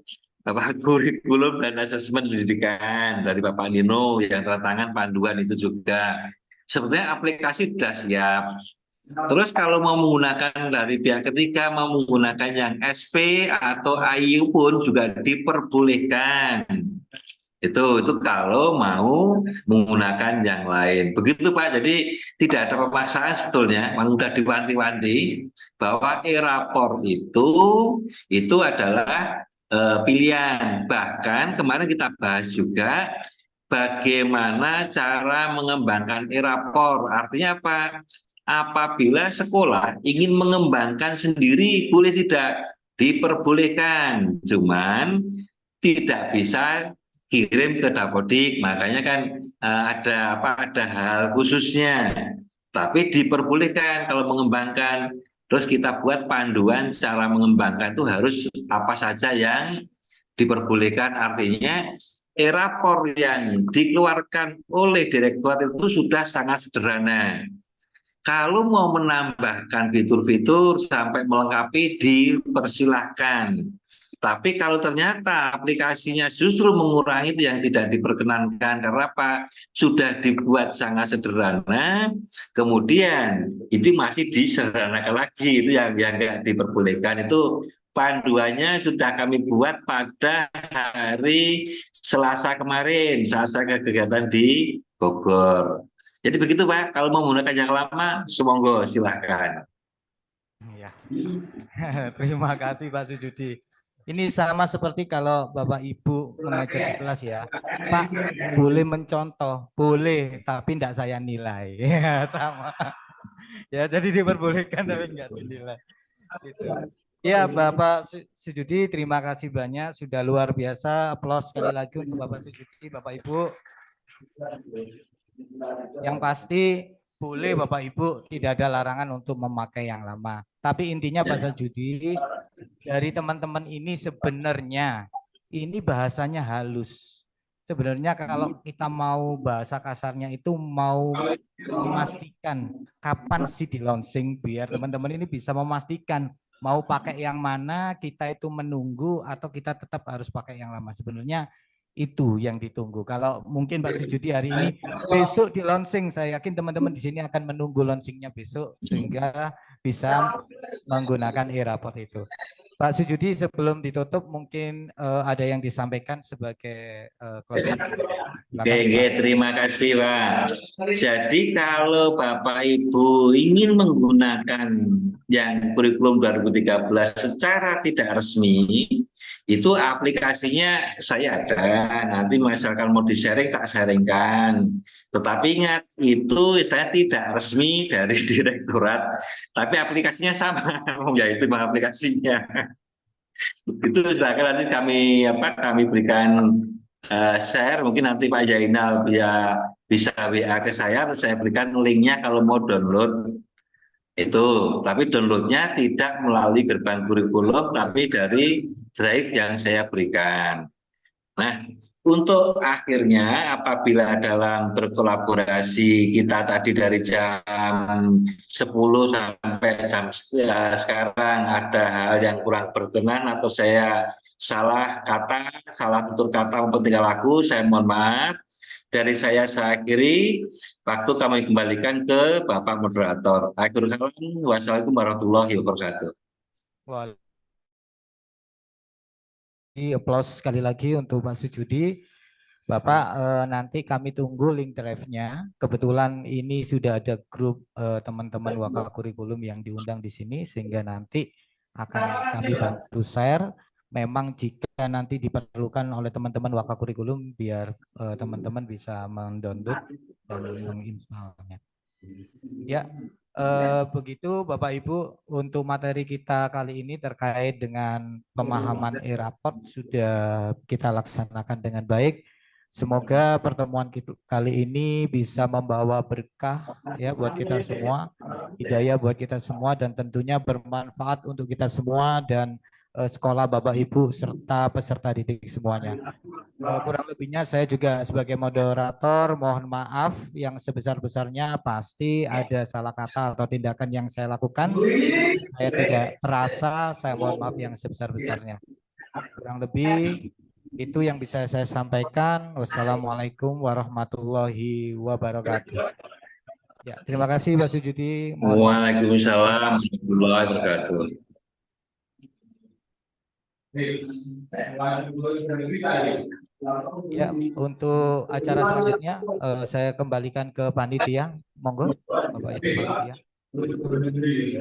Kurikulum dan Asesmen Pendidikan dari Bapak Nino yang tanda tangan panduan itu juga. Sebenarnya aplikasi sudah siap. Terus kalau mau menggunakan dari pihak ketiga, mau menggunakan yang SP atau IU pun juga diperbolehkan. Itu kalau mau menggunakan yang lain. Begitu Pak, jadi tidak ada pemaksaan sebetulnya. Memang sudah diwanti-wanti bahwa e-rapor itu adalah pilihan. Bahkan kemarin kita bahas juga bagaimana cara mengembangkan e-rapor. Artinya apa? Apabila sekolah ingin mengembangkan sendiri, boleh tidak? Diperbolehkan. Cuman tidak bisa kirim ke Dapodik, makanya kan ada hal khususnya. Tapi diperbolehkan kalau mengembangkan. Terus kita buat panduan cara mengembangkan itu harus apa saja yang diperbolehkan. Artinya e-rapor yang dikeluarkan oleh direktorat itu sudah sangat sederhana. Kalau mau menambahkan fitur-fitur sampai melengkapi dipersilahkan. Tapi kalau ternyata aplikasinya justru mengurangi itu yang tidak diperkenankan karena apa? Sudah dibuat sangat sederhana, kemudian itu masih disederhanakan lagi, itu yang nggak diperbolehkan. Itu panduannya sudah kami buat pada hari Selasa kemarin, Selasa kegiatan di Bogor. Jadi begitu Pak, kalau mau menggunakan yang lama, semonggo silahkan. Ya. Terima kasih Pak Sujudi. Ini sama seperti kalau Bapak Ibu mengajar di kelas ya. Pak, boleh mencontoh, boleh, tapi tidak saya nilai. Ya, sama. Ya, jadi diperbolehkan tapi enggak dinilai. Gitu. Ya, Bapak Sujudi, terima kasih banyak. Sudah luar biasa. Aplaus sekali lagi untuk Bapak Sujudi, Bapak Ibu. Yang pasti boleh Bapak Ibu, tidak ada larangan untuk memakai yang lama. Tapi intinya Pak Sujudi, dari teman-teman ini sebenarnya ini bahasanya halus. Sebenarnya kalau kita mau bahasa kasarnya itu mau memastikan kapan sih di launching biar teman-teman ini bisa memastikan mau pakai yang mana, kita itu menunggu atau kita tetap harus pakai yang lama. Sebenarnya Itu yang ditunggu. Kalau mungkin Pak Sujudi hari ini, besok di launching, saya yakin teman-teman di sini akan menunggu launchingnya besok sehingga bisa menggunakan e-raport itu. Pak Sujudi, sebelum ditutup mungkin ada yang disampaikan sebagai closing statement. Oke, terima kasih Pak. Jadi kalau Bapak Ibu ingin menggunakan yang kurikulum 2013 secara tidak resmi, itu aplikasinya saya ada. Nanti misalkan mau di-sharing, tak sharingkan. Tetapi ingat, itu saya tidak resmi dari direktorat, tapi aplikasinya sama, yaitu aplikasinya. Itu silakan nanti kami berikan share, mungkin nanti Pak Jainal bisa WA ke saya, terus saya berikan linknya kalau mau download itu. Tapi downloadnya tidak melalui gerbang kurikulum, tapi dari drive yang saya berikan. Nah, untuk akhirnya apabila dalam berkolaborasi kita tadi dari jam 10 sampai jam sekarang ada hal yang kurang berkenan atau saya salah kata, salah tutur kata maupun tingkah laku, saya mohon maaf. Dari saya akhiri, waktu kami kembalikan ke Bapak Moderator. Akhirul kalam, wassalamualaikum warahmatullahi wabarakatuh. Aplaus sekali lagi untuk Pak Sujudi. Bapak, nanti kami tunggu link drive-nya. Kebetulan ini sudah ada grup teman-teman Waka Kurikulum yang diundang di sini, sehingga nanti akan kami bantu share. Memang jika nanti diperlukan oleh teman-teman Waka Kurikulum, biar teman-teman bisa mendownload dan menginstalnya. Ya, begitu Bapak Ibu, untuk materi kita kali ini terkait dengan pemahaman e-raport sudah kita laksanakan dengan baik. Semoga pertemuan kali ini bisa membawa berkah ya buat kita semua, hidayah buat kita semua, dan tentunya bermanfaat untuk kita semua dan sekolah Bapak Ibu serta peserta didik semuanya. Kurang lebihnya saya juga sebagai moderator mohon maaf yang sebesar-besarnya, pasti ada salah kata atau tindakan yang saya lakukan. Saya tidak merasa, saya mohon maaf yang sebesar-besarnya. Kurang lebih itu yang bisa saya sampaikan. Wassalamualaikum warahmatullahi wabarakatuh. Ya, terima kasih Pak Sujudi. Waalaikumsalam warahmatullahi wabarakatuh. Ya, untuk acara selanjutnya saya kembalikan ke panitia. Monggo, Bapak Ibu panitia.